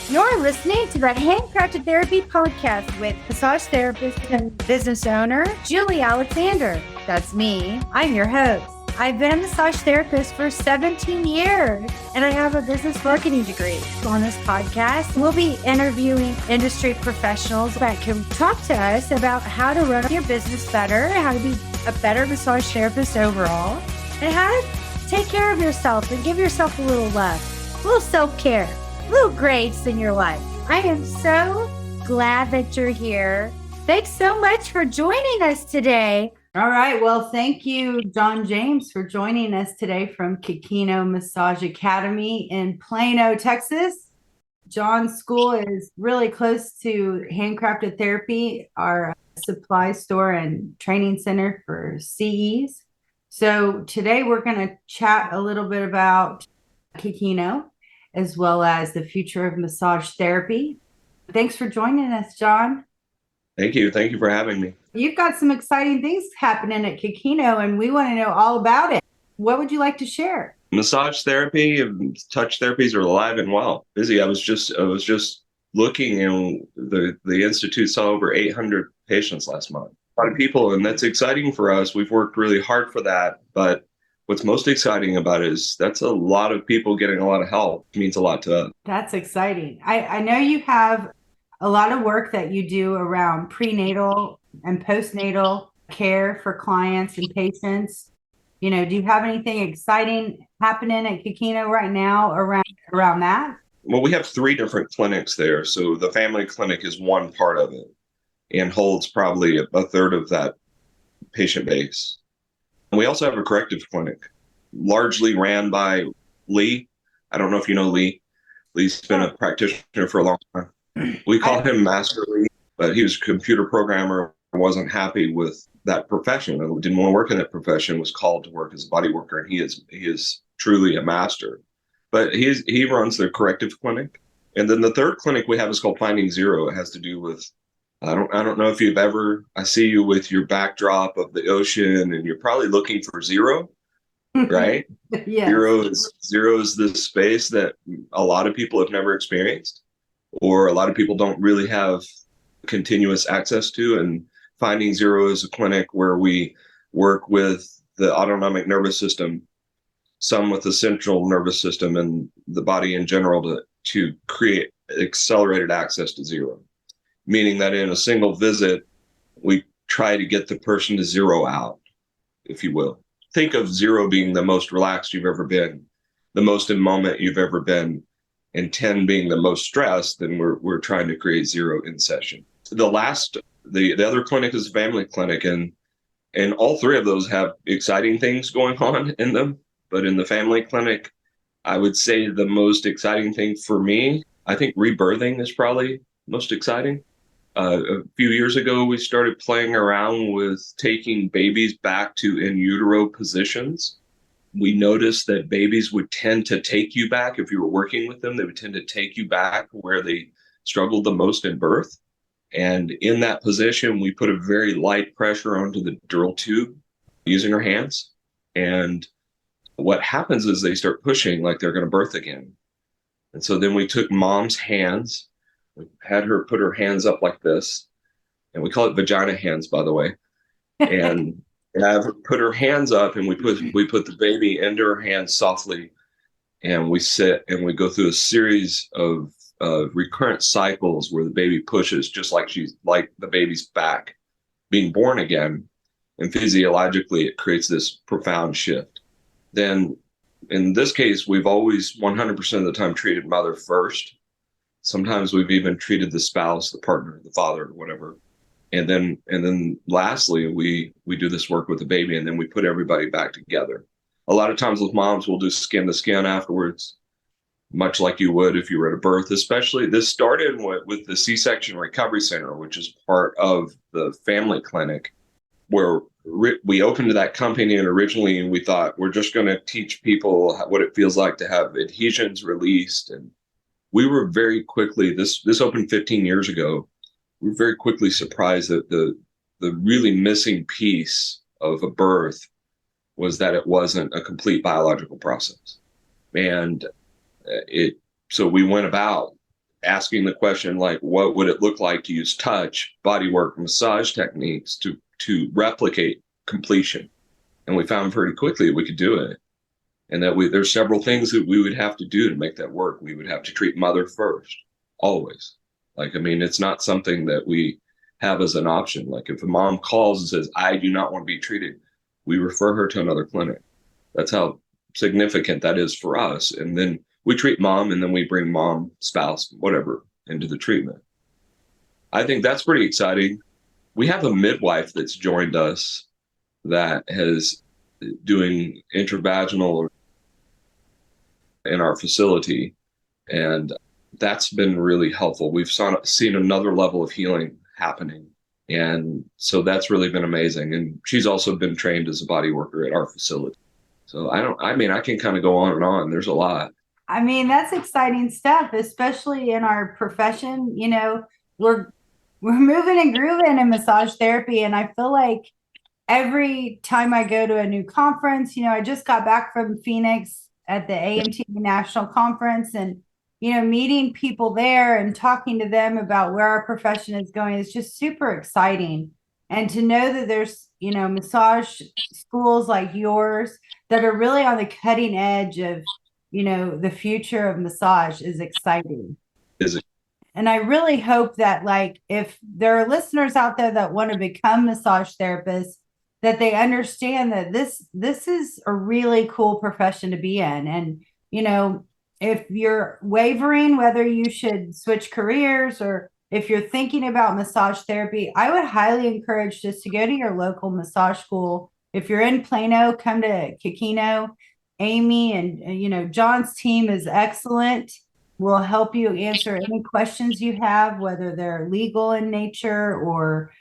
You're listening to the Handcrafted Therapy Podcast with massage therapist and business owner, Julie Alexander. That's me. I'm your host. I've been a massage therapist for 17 years, and I have a business marketing degree. On this podcast, we'll be interviewing industry professionals that can talk to us about how to run your business better, how to be a better massage therapist overall, and how to take care of yourself and give yourself a little love, a little self-care. Little grace in your life. I am so glad that you're here. Thanks so much for joining us today. All right. Well, thank you, John James, for joining us today from Kino Massage Academy in Plano, Texas. John's school is really close to Handcrafted Therapy, our supply store and training center for CEs. So today we're going to chat a little bit about Kino, as well as the future of massage therapy. Thanks for joining us, John. Thank you. Thank you for having me. You've got some exciting things happening at Kino, and we want to know all about it. What would you like to share? Massage therapy and touch therapies are alive and well. Busy. I was just looking, and the Institute saw over 800 patients last month. A lot of people, and that's exciting for us. We've worked really hard for that, but what's most exciting about it is that's a lot of people getting a lot of help. It means a lot to us. That's exciting. I know you have a lot of work that you do around prenatal and postnatal care for clients and patients. You know, do you have anything exciting happening at Kino right now around that? Well, we have 3 different clinics there. So the family clinic is one part of it and holds probably a third of that patient base. We also have a corrective clinic, largely ran by Lee. I don't know if you know Lee. Lee's been a practitioner for a long time. We call him Master Lee, but he was a computer programmer, wasn't happy with that profession, didn't want to work in that profession, was called to work as a body worker, and he is truly a master. But he runs the corrective clinic. And then the third clinic we have is called Finding Zero. It has to do with I don't know if you've ever, I see you with your backdrop of the ocean and you're probably looking for zero, right? Yes. Zero is this space that a lot of people have never experienced, or a lot of people don't really have continuous access to. And Finding Zero is a clinic where we work with the autonomic nervous system, some with the central nervous system and the body in general to create accelerated access to zero. Meaning that in a single visit, we try to get the person to zero out, if you will. Think of zero being the most relaxed you've ever been, the most in moment you've ever been, and 10 being the most stressed. Then we're trying to create zero in session. The other clinic is a family clinic, and all 3 of those have exciting things going on in them. But in the family clinic, I would say the most exciting thing for me, I think rebirthing is probably most exciting. A few years ago, we started playing around with taking babies back to in utero positions. We noticed that babies would tend to take you back. If you were working with them, they would tend to take you back where they struggled the most in birth. And in that position, we put a very light pressure onto the dural tube using our hands. And what happens is they start pushing like they're going to birth again. And so then we took mom's hands. We had her put her hands up like this, and we call it vagina hands, by the way, and have her put her hands up, and we put the baby into her hands softly, and we sit and we go through a series of recurrent cycles where the baby pushes just like the baby's back being born again, and physiologically it creates this profound shift. Then in this case, we've always 100% of the time treated mother first. Sometimes we've even treated the spouse, the partner, the father, whatever. And then lastly, we do this work with the baby, and then we put everybody back together. A lot of times with moms, we'll do skin to skin afterwards, much like you would if you were at a birth. Especially this started with the C-section recovery center, which is part of the family clinic, where we opened that company, and originally we thought we're just going to teach people what it feels like to have adhesions released. And we were very quickly, this opened 15 years ago, we were very quickly surprised that the really missing piece of a birth was that it wasn't a complete biological process. And so we went about asking the question, like, what would it look like to use touch, body work, massage techniques to replicate completion? And we found pretty quickly we could do it. And that there's several things that we would have to do to make that work. We would have to treat mother first, always. Like, I mean, it's not something that we have as an option. Like, if a mom calls and says, I do not want to be treated, we refer her to another clinic. That's how significant that is for us. And then we treat mom, and then we bring mom, spouse, whatever, into the treatment. I think that's pretty exciting. We have a midwife that's joined us that has doing intravaginal in our facility, and that's been really helpful. We've seen another level of healing happening, and so that's really been amazing. And she's also been trained as a body worker at our facility. So I can kind of go on and on. There's a lot. I mean, that's exciting stuff, especially in our profession. You know, we're moving and grooving in massage therapy, and I feel like every time I go to a new conference, you know, I just got back from Phoenix at the AMT National Conference, and, you know, meeting people there and talking to them about where our profession is going is just super exciting. And to know that there's, you know, massage schools like yours that are really on the cutting edge of, you know, the future of massage is exciting. Is it? And I really hope that, like, if there are listeners out there that want to become massage therapists, that they understand that this is a really cool profession to be in. And, you know, if you're wavering whether you should switch careers, or if you're thinking about massage therapy, I would highly encourage just to go to your local massage school. If you're in Plano, come to Kino. Amy and, you know, John's team is excellent. We'll help you answer any questions you have, whether they're legal in nature or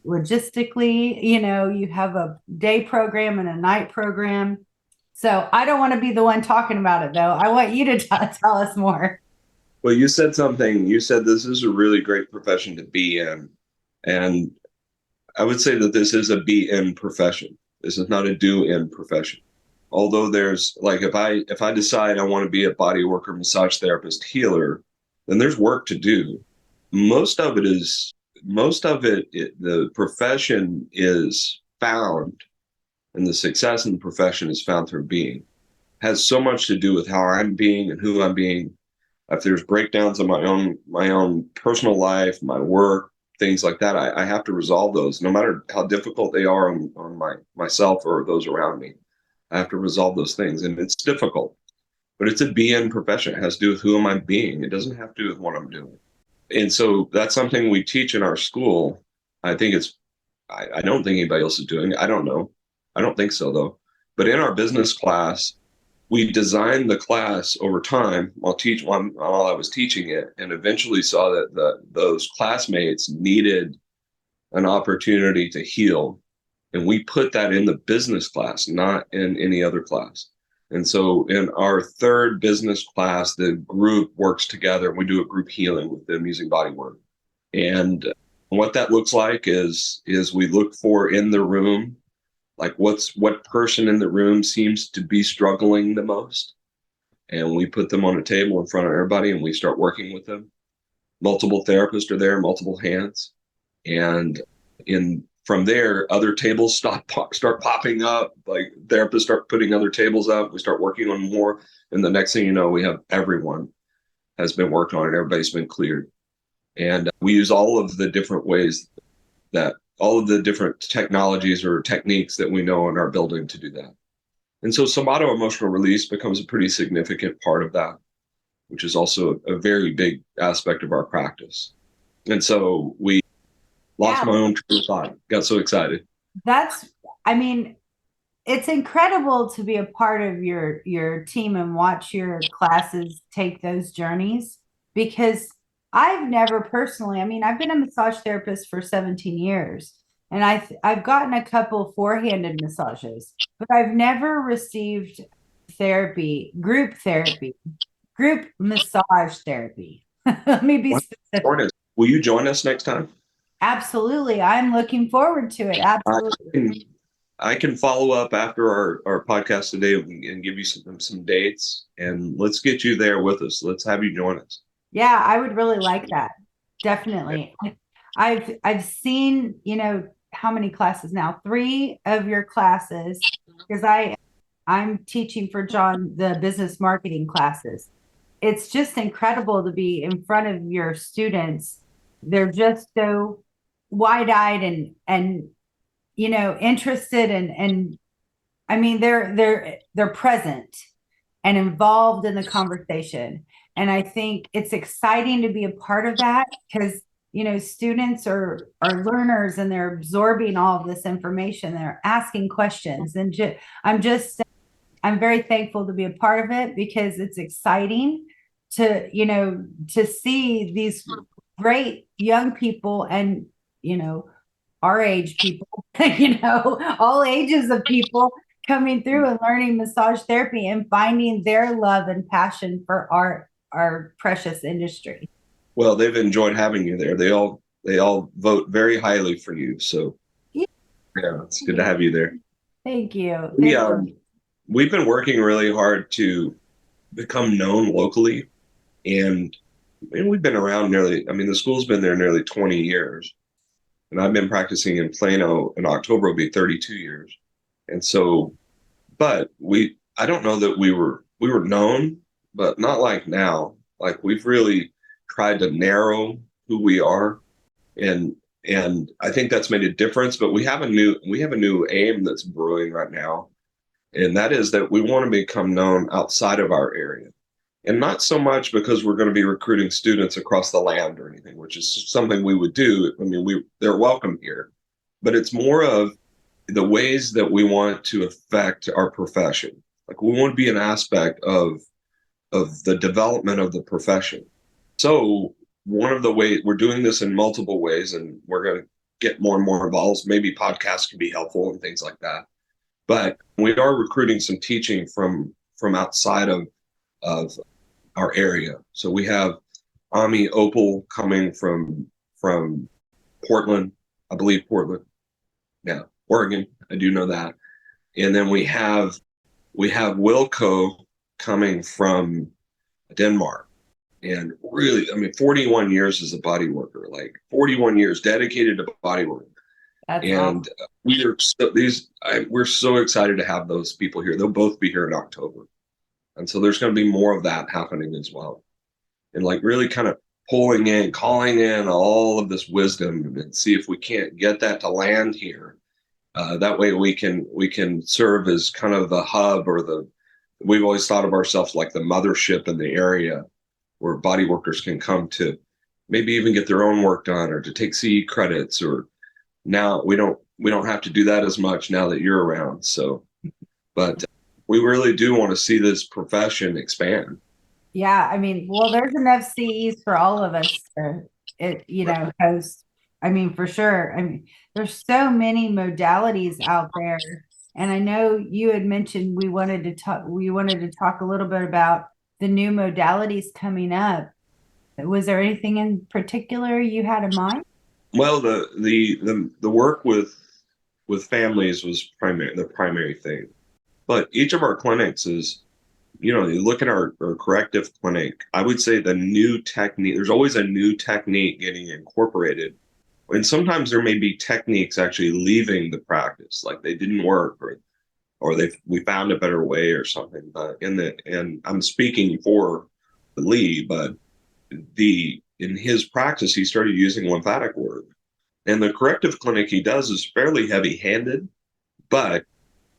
logistically. You know, you have a day program and a night program. So I don't want to be the one talking about it, though. I want you to tell us more. Well, you said something. You said this is a really great profession to be in. And I would say that this is a be in profession. This is not a do in profession. Although there's, like, if I decide I want to be a body worker, massage therapist, healer, then there's work to do. Most of it, the profession is found, and the success in the profession is found through being. It has so much to do with how I'm being and who I'm being. If there's breakdowns in my own personal life, my work, things like that, I have to resolve those, no matter how difficult they are on myself or those around me. I have to resolve those things, and it's difficult, but it's a be-in profession. It has to do with who am I being. It doesn't have to do with what I'm doing. And so that's something we teach in our school. I think I don't think anybody else is doing it. I don't know. I don't think so, though. But in our business class, we designed the class over time while I was teaching it, and eventually saw that those classmates needed an opportunity to heal. And we put that in the business class, not in any other class. And so in our third business class, the group works together. We do a group healing with them using body work. And what that looks like is we look for in the room, like what person in the room seems to be struggling the most. And we put them on a table in front of everybody, and we start working with them. Multiple therapists are there, multiple hands. And from there, other tables start popping up. Like, therapists start putting other tables up. We start working on more. And the next thing you know, we have everyone has been worked on, and everybody's been cleared. And we use all of the different ways all of the different technologies or techniques that we know in our building to do that. And so somato emotional release becomes a pretty significant part of that, which is also a very big aspect of our practice. And so we lost my own train of thought. Got so excited. It's incredible to be a part of your team and watch your classes take those journeys, because I've never personally, I've been a massage therapist for 17 years, and I've gotten a couple four-handed massages, but I've never received group massage therapy. Let me be specific. Will you join us next time? Absolutely. I'm looking forward to it. Absolutely. I can follow up after our podcast today and give you some dates, and let's get you there with us. Let's have you join us. Yeah, I would really like that. Definitely. I've seen, how many classes now? 3 of your classes, because I'm teaching for John the business marketing classes. It's just incredible to be in front of your students. They're just so wide-eyed and interested and I mean they're present and involved in the conversation. And I think it's exciting to be a part of that because students are learners and they're absorbing all of this information. They're asking questions, and I'm very thankful to be a part of it because it's exciting to see these great young people and our age people, all ages of people coming through and learning massage therapy and finding their love and passion for our precious industry. Well, they've enjoyed having you there. They all vote very highly for you. So Yeah. yeah, it's good to have you there. Thank you. We, we've been working really hard to become known locally, and we've been around the school's been there nearly 20 years, and I've been practicing in Plano. In October will be 32 years. And so, but I don't know that we were known, but not like now. Like, we've really tried to narrow who we are, and I think that's made a difference. But we have a new aim that's brewing right now, and that is that we want to become known outside of our area. And not so much because we're going to be recruiting students across the land or anything, which is something we would do. I mean, they're welcome here, but it's more of the ways that we want to affect our profession. Like, we want to be an aspect of the development of the profession. So one of the ways we're doing this in multiple ways, and we're going to get more and more involved. Maybe podcasts can be helpful and things like that. But we are recruiting some teaching from outside of our area. So we have Ami Opal coming from Portland, I believe Portland. Yeah, Oregon. I do know that. And then we have Wilco coming from Denmark. And really, 41 years as a body worker, like 41 years dedicated to body work. That's and awesome. We're so excited to have those people here. They'll both be here in October. And so there's going to be more of that happening as well. And like really kind of calling in all of this wisdom and see if we can't get that to land here. That way we can serve as kind of the hub, we've always thought of ourselves like the mothership in the area where body workers can come to maybe even get their own work done or to take CE credits. Or now we don't have to do that as much now that you're around. So, but we really do want to see this profession expand. Yeah, well, there's enough CEs for all of us because for sure. There's so many modalities out there. And I know you had mentioned we wanted to talk a little bit about the new modalities coming up. Was there anything in particular you had in mind? Well, the work with families was the primary thing. But each of our clinics is, you look at our corrective clinic, I would say the new technique, there's always a new technique getting incorporated. And sometimes there may be techniques actually leaving the practice, like they didn't work or we found a better way or something. But and I'm speaking for Lee, but in his practice, he started using lymphatic work. And the corrective clinic he does is fairly heavy-handed, but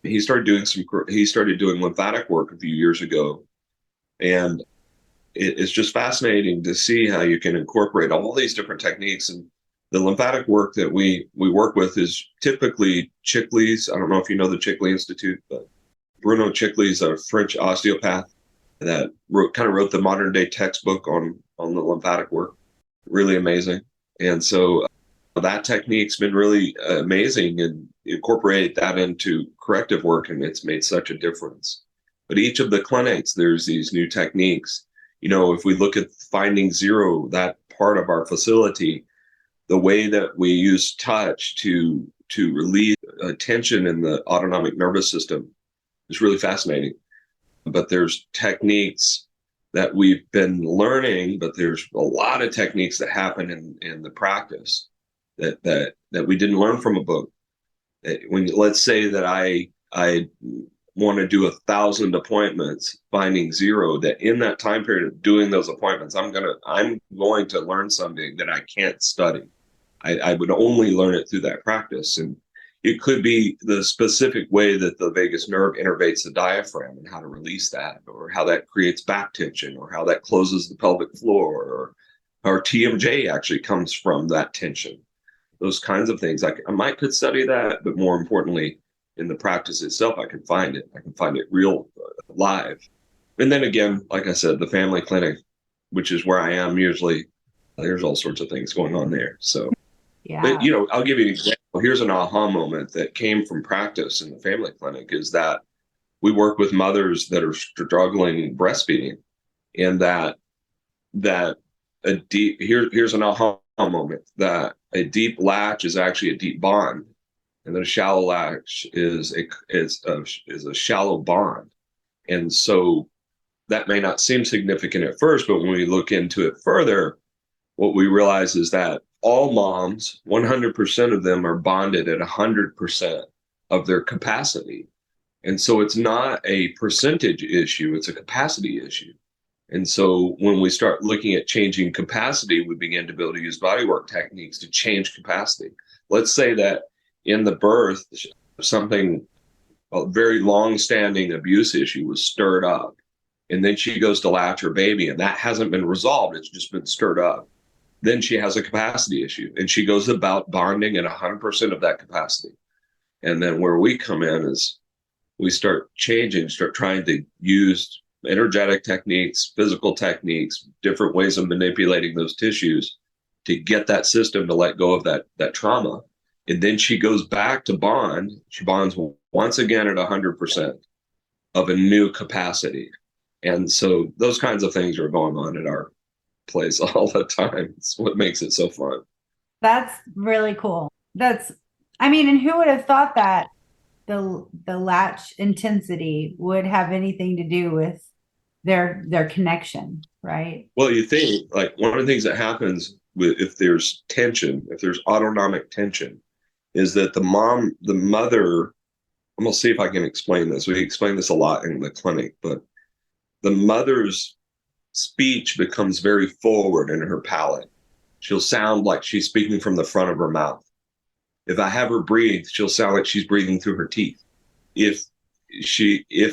he started doing lymphatic work a few years ago. And it's just fascinating to see how you can incorporate all these different techniques. And the lymphatic work that we work with is typically Chickley's. I don't know if you know the Chickley Institute, but Bruno Chickley is a French osteopath that wrote the modern day textbook on the lymphatic work. Really amazing. And so that technique's been really amazing, and incorporate that into corrective work, and it's made such a difference. But each of the clinics, there's these new techniques. If we look at Finding Zero, that part of our facility, the way that we use touch to relieve tension in the autonomic nervous system is really fascinating. But there's techniques that we've been learning, but there's a lot of techniques that happen in the practice that we didn't learn from a book. When let's say that I want to do 1,000 appointments, finding zero, that in that time period of doing those appointments, I'm going to learn something that I can't study. I would only learn it through that practice. And it could be the specific way that the vagus nerve innervates the diaphragm and how to release that, or how that creates back tension, or how that closes the pelvic floor, or TMJ actually comes from that tension. Those kinds of things. I could study that, but more importantly, in the practice itself, I can find it. I can find it real live. And then again, like I said, the family clinic, which is where I am usually, there's all sorts of things going on there. So, Yeah. but I'll give you an example. Here's an aha moment that came from practice in the family clinic, is that we work with mothers that are struggling breastfeeding, and here's an aha moment, that a deep latch is actually a deep bond, and that a shallow latch is a shallow bond. And so that may not seem significant at first, but when we look into it further, what we realize is that all moms, 100% of them, are bonded at 100% of their capacity. And so it's not a percentage issue, it's a capacity issue. And so when we start looking at changing capacity, we begin to be able to use bodywork techniques to change capacity. Let's say that in the birth, a very long-standing abuse issue was stirred up, and then she goes to latch her baby, and that hasn't been resolved. It's just been stirred up. Then she has a capacity issue, and she goes about bonding at 100% of that capacity. And then where we come in is we start trying to use energetic techniques, physical techniques, different ways of manipulating those tissues to get that system to let go of that trauma. And then she goes back to bond. She bonds once again at 100% of a new capacity. And so those kinds of things are going on at our place all the time. It's what makes it so fun. That's really cool. And who would have thought that the latch intensity would have anything to do with their connection, right? Well, you think, like, one of the things that happens if there's tension, if there's autonomic tension, is that the mother, I'm going to see if I can explain this. We explain this a lot in the clinic, but the mother's speech becomes very forward in her palate. She'll sound like she's speaking from the front of her mouth. If I have her breathe, she'll sound like she's breathing through her teeth. If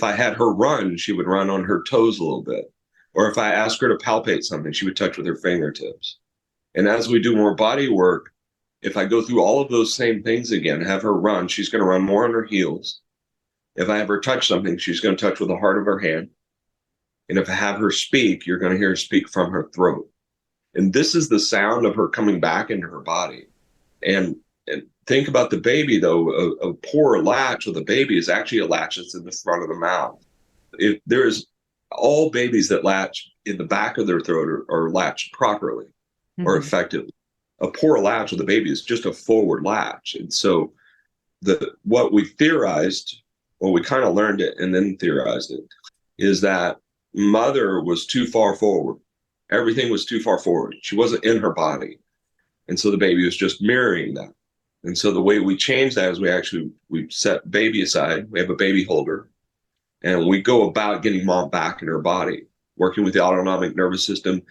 I had her run, she would run on her toes a little bit. Or if I asked her to palpate something, she would touch with her fingertips. And as we do more body work, if I go through all of those same things again, have her run, she's going to run more on her heels. If I have her touch something, she's going to touch with the heart of her hand. And if I have her speak, you're going to hear her speak from her throat. And this is the sound of her coming back into her body. And think about the baby, though. A poor latch with a baby is actually a latch that's in the front of the mouth. If there is, all babies that latch in the back of their throat are latched properly or effectively. A poor latch with a baby is just a forward latch. And so what we theorized, well, we kind of learned it and then theorized it, is that mother was too far forward. Everything was too far forward. She wasn't in her body. And so the baby was just mirroring that. And so the way we change that is we set baby aside. We have a baby holder, and we go about getting mom back in her body, working with the autonomic nervous system,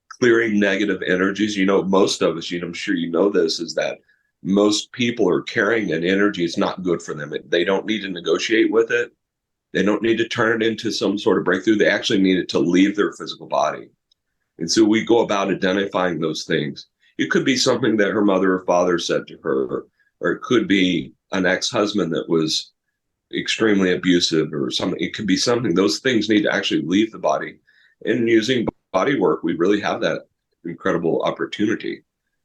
clearing negative energies. Most of us, I'm sure you know this, is that most people are carrying an energy. It's not good for them. They don't need to negotiate with it. They don't need to turn it into some sort of breakthrough. They actually need it to leave their physical body. And so we go about identifying those things. It could be something that her mother or father said to her, or it could be an ex-husband that was extremely abusive or something. It could be something. Those things need to actually leave the body. And using body work, we really have that incredible opportunity.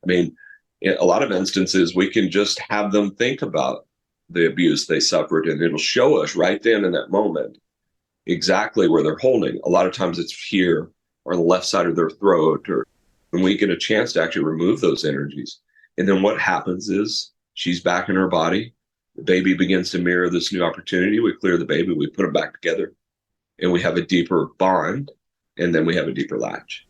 In a lot of instances, we can just have them think about the abuse they suffered, and it'll show us right then in that moment exactly where they're holding. A lot of times it's here or on the left side of their throat, or when we get a chance to actually remove those energies. And then what happens is she's back in her body. The baby begins to mirror this new opportunity. We clear the baby, we put them back together, and we have a deeper bond. and then we have a deeper latch.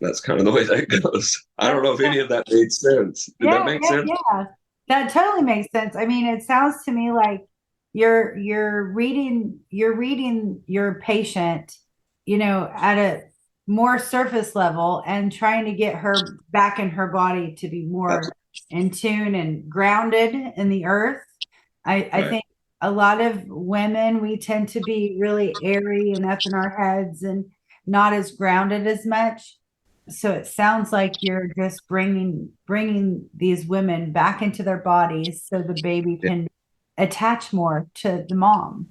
That's kind of the way that goes. I don't know if any of that made sense. Did that make sense? Yeah. That totally makes sense. I mean, it sounds to me like you're reading your patient, at a more surface level and trying to get her back in her body to be more in tune and grounded in the earth. I think a lot of women, we tend to be really airy and up in our heads and not as grounded as much. So it sounds like you're just bringing these women back into their bodies so the baby can attach more to the mom.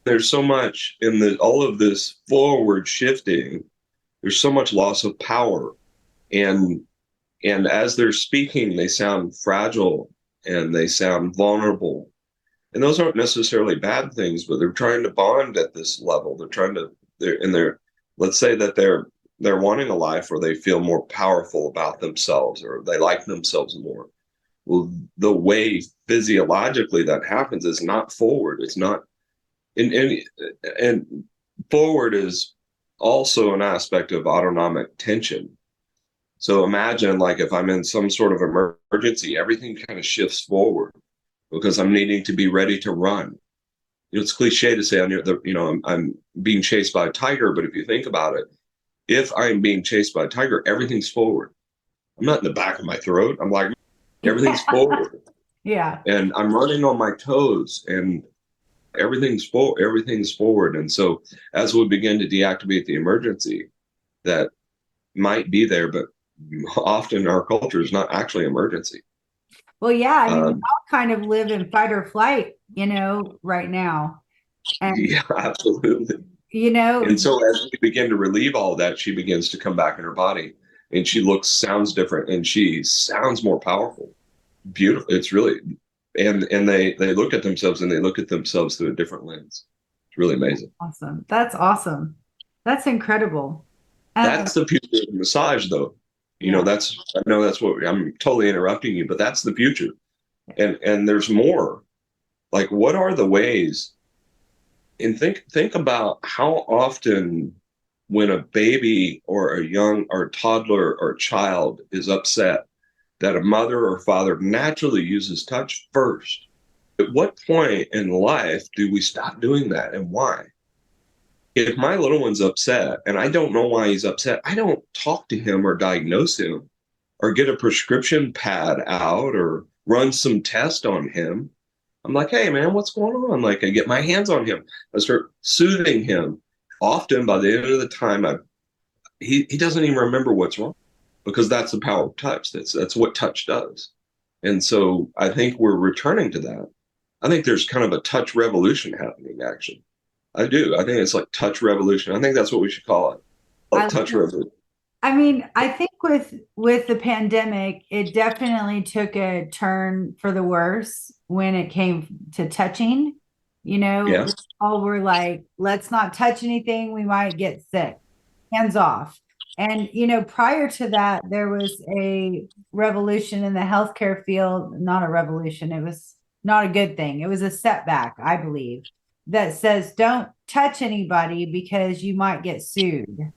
There's so much in all of this forward shifting. There's so much loss of power, and as they're speaking, they sound fragile and they sound vulnerable. And those aren't necessarily bad things, but they're trying to bond at this level. Let's say that they're wanting a life where they feel more powerful about themselves or they like themselves more. Well, the way physiologically that happens is not forward. It's not and forward is also an aspect of autonomic tension. So imagine like if I'm in some sort of emergency, everything kind of shifts forward because I'm needing to be ready to run. It's cliche to say I'm being chased by a tiger, but if you think about it, if I'm being chased by a tiger, everything's forward. I'm not in the back of my throat. I'm like, everything's forward. Yeah. And I'm running on my toes and everything's forward. And so as we begin to deactivate the emergency that might be there, but often our culture is not actually emergency. Well, yeah, I mean, we all kind of live in fight or flight, right now. And, yeah, absolutely. And so as we begin to relieve all of that, she begins to come back in her body and she sounds different and she sounds more powerful. Beautiful. It's really, and they look at themselves and they look at themselves through a different lens. It's really amazing. Awesome. That's awesome. That's incredible. That's the future of massage though. I know that's what I'm totally interrupting you, but that's the future. And there's more. Like, what are the ways? And think about how often when a baby or a young or toddler or child is upset that a mother or father naturally uses touch first. At what point in life do we stop doing that and why? If my little one's upset and I don't know why he's upset, I don't talk to him or diagnose him or get a prescription pad out or run some test on him. I'm like, hey, man, what's going on? Like, I get my hands on him. I start soothing him. Often by the end of the time, he doesn't even remember what's wrong because that's the power of touch. That's what touch does. And so I think we're returning to that. I think there's kind of a touch revolution happening, actually. I do. I think it's like touch revolution. I think that's what we should call it. Like touch revolution. I mean, I think with the pandemic, it definitely took a turn for the worse when it came to touching. All were like, let's not touch anything. We might get sick. Hands off. And, prior to that, there was a revolution in the healthcare field. Not a revolution. It was not a good thing. It was a setback, I believe, that says don't touch anybody because you might get sued.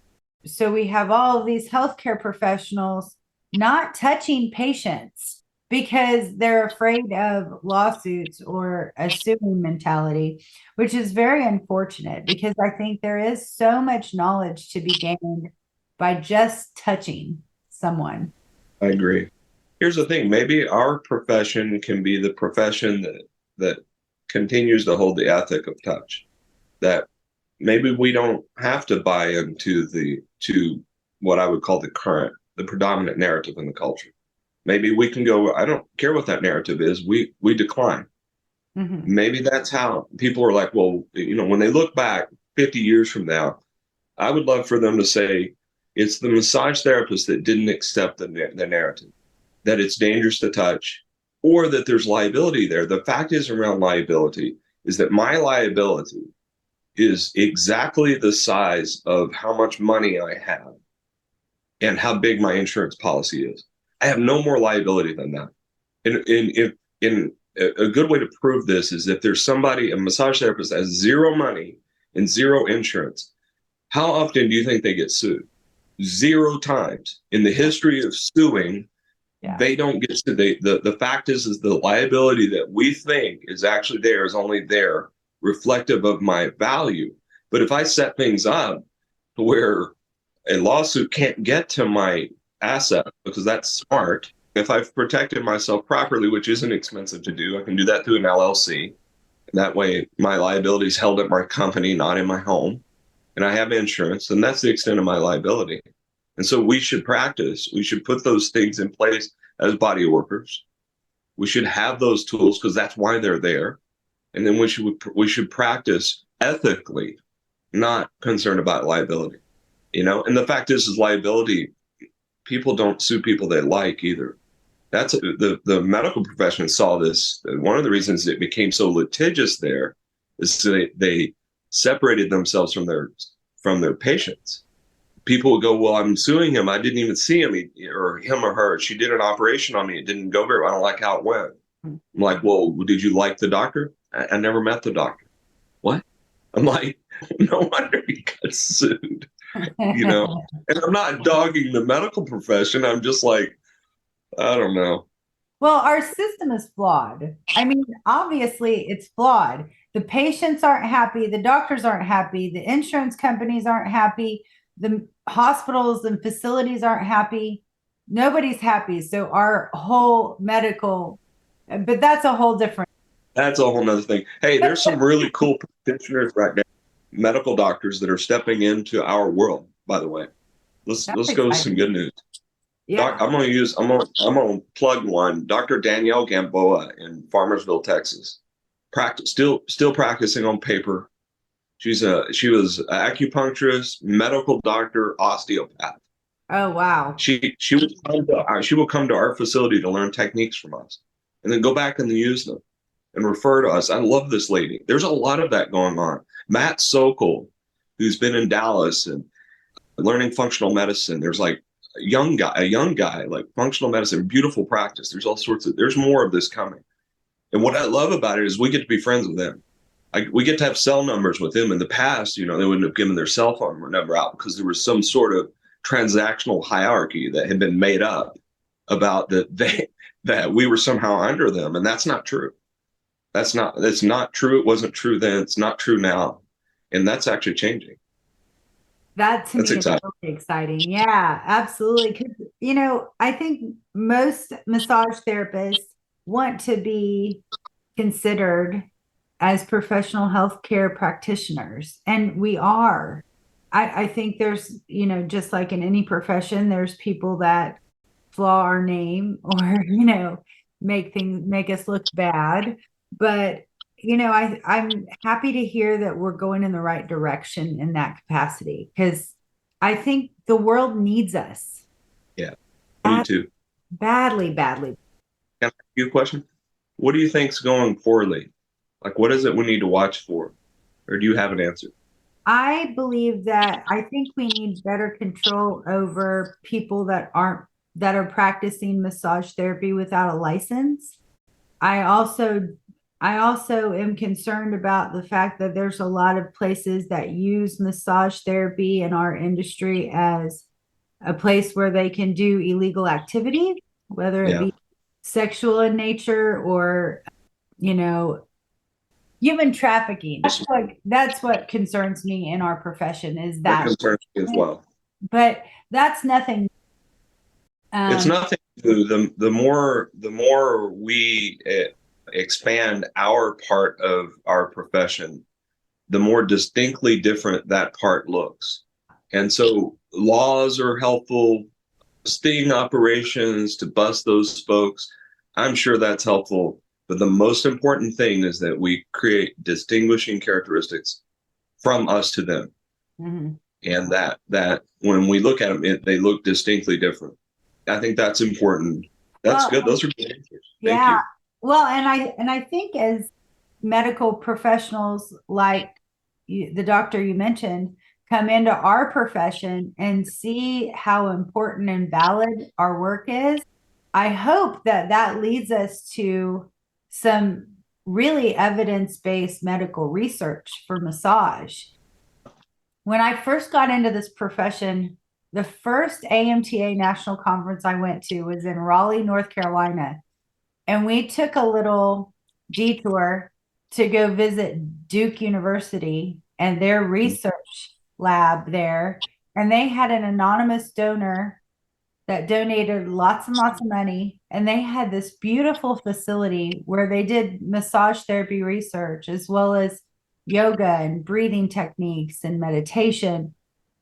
So we have all of these healthcare professionals not touching patients because they're afraid of lawsuits or a suing mentality, which is very unfortunate because I think there is so much knowledge to be gained by just touching someone. I agree. Here's the thing. Maybe our profession can be the profession that continues to hold the ethic of touch, that maybe we don't have to buy into to what I would call the predominant narrative in the culture. Maybe we can go, I don't care what that narrative is. We decline. Mm-hmm. Maybe that's how people are like, well, when they look back 50 years from now, I would love for them to say, it's the massage therapist that didn't accept the narrative, that it's dangerous to touch, or that there's liability there. The fact is around liability is that my liability is exactly the size of how much money I have and how big my insurance policy is. I have no more liability than that. And a good way to prove this is if there's a massage therapist that has zero money and zero insurance, How often do you think they get sued? 0 times in the history of suing. Yeah. They don't get sued. The fact is the liability that we think is actually there is only there reflective of my value. But if I set things up to where a lawsuit can't get to my asset, because that's smart, if I've protected myself properly, which isn't expensive to do, I can do that through an LLC. That way my liability is held at my company, not in my home. And I have insurance, and that's the extent of my liability. And so we should practice. We should put those things in place as body workers. We should have those tools because that's why they're there. And then we should practice ethically, not concerned about liability. And the fact is liability, people don't sue people they like either. That's the medical profession saw this. One of the reasons it became so litigious there is they separated themselves from their patients. People would go, well, I'm suing him. I didn't even see him, or him or her. She did an operation on me. It didn't go very well. I don't like how it went. I'm like, well, did you like the doctor? I never met the doctor. What? I'm like, no wonder he got sued. And I'm not dogging the medical profession. I'm just like, I don't know. Well, our system is flawed. I mean, obviously it's flawed. The patients aren't happy. The doctors aren't happy. The insurance companies aren't happy. The hospitals and facilities aren't happy. Nobody's happy. So our whole but that's a whole nother thing. Hey, there's some really cool practitioners right now, medical doctors that are stepping into our world, by the way. Let's go with some good news. Yeah. I'm gonna plug one. Dr. Danielle Gamboa in Farmersville, Texas. Still practicing on paper. She was an acupuncturist, medical doctor, osteopath. Oh wow. She will come to our facility to learn techniques from us, and then go back and use them and refer to us. I love this lady. There's a lot of that going on. Matt Sokol, who's been in Dallas and learning functional medicine. There's like a young guy, like functional medicine, beautiful practice. There's more of this coming. And what I love about it is we get to be friends with them. We get to have cell numbers with them. In the past, they wouldn't have given their cell phone number out because there was some sort of transactional hierarchy that had been made up about that we were somehow under them. And that's not true. That's not true. It wasn't true then. It's not true now. And that's actually changing. That's exciting. Really exciting. Yeah, absolutely. Because, I think most massage therapists want to be considered as professional healthcare practitioners. And we are. I think there's, just like in any profession, there's people that flaw our name or, make us look bad. But, I'm happy to hear that we're going in the right direction in that capacity, because I think the world needs us. Yeah, me too. Badly. Can I ask you a question? What do you think's going poorly? Like, what is it we need to watch for? Or do you have an answer? I believe that I think we need better control over people that are practicing massage therapy without a license. I also am concerned about the fact that there's a lot of places that use massage therapy in our industry as a place where they can do illegal activity, whether it be sexual in nature or, human trafficking. That's what concerns me in our profession, is that concerns me as well. But that's nothing. It's nothing new. The more we expand our part of our profession, the more distinctly different that part looks. And so laws are helpful. Sting operations to bust those folks, I'm sure that's helpful. But the most important thing is that we create distinguishing characteristics from us to them. Mm-hmm. And that when we look at them, they look distinctly different. I think that's important. That's good. Those are good answers. Thank you. Well, and I think as medical professionals, like the doctor you mentioned, come into our profession and see how important and valid our work is, I hope that leads us to some really evidence-based medical research for massage. when I first got into this profession, the first AMTA national conference I went to was in Raleigh, North Carolina. And we took a little detour to go visit Duke University and their research lab there. And they had an anonymous donor that donated lots and lots of money. And they had this beautiful facility where they did massage therapy research as well as yoga and breathing techniques and meditation.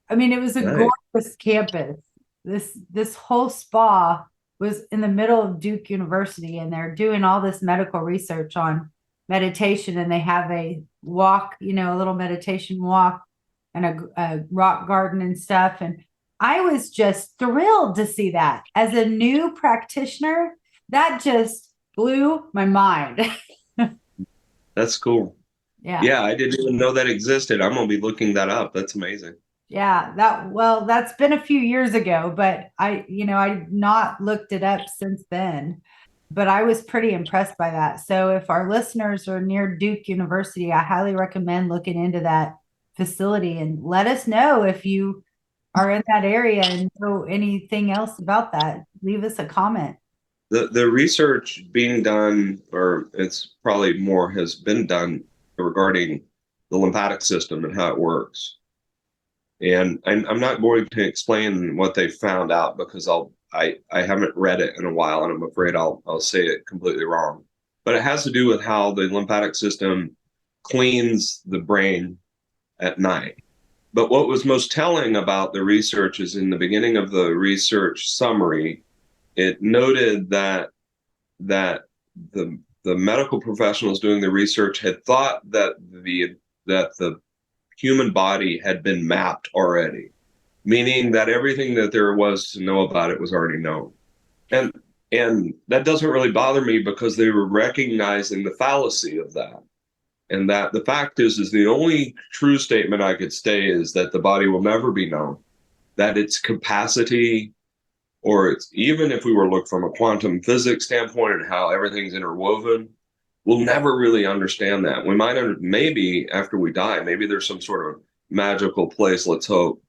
I mean, it was a gorgeous campus. This whole spa was in the middle of Duke University, and they're doing all this medical research on meditation. And they have a walk, a little meditation walk and a rock garden and stuff. And I was just thrilled to see that. As a new practitioner, that just blew my mind. That's cool. Yeah. Yeah, I didn't even know that existed. I'm going to be looking that up. That's amazing. Yeah, that's been a few years ago, but I've not looked it up since then. But I was pretty impressed by that. So if our listeners are near Duke University, I highly recommend looking into that facility and let us know if you are in that area and know anything else about that. Leave us a comment. The research being done, or it's probably more has been done regarding the lymphatic system and how it works. And I'm not going to explain what they found out because I haven't read it in a while, and I'm afraid I'll say it completely wrong. But it has to do with how the lymphatic system cleans the brain at night. But what was most telling about the research is in the beginning of the research summary, it noted that the medical professionals doing the research had thought that the human body had been mapped already, meaning that everything that there was to know about it was already known. And that doesn't really bother me because they were recognizing the fallacy of that. And that the fact is the only true statement I could say is that the body will never be known, that its capacity, or it's, even if we were to look from a quantum physics standpoint and how everything's interwoven, we'll never really understand that. We might, maybe after we die, maybe there's some sort of magical place, let's hope,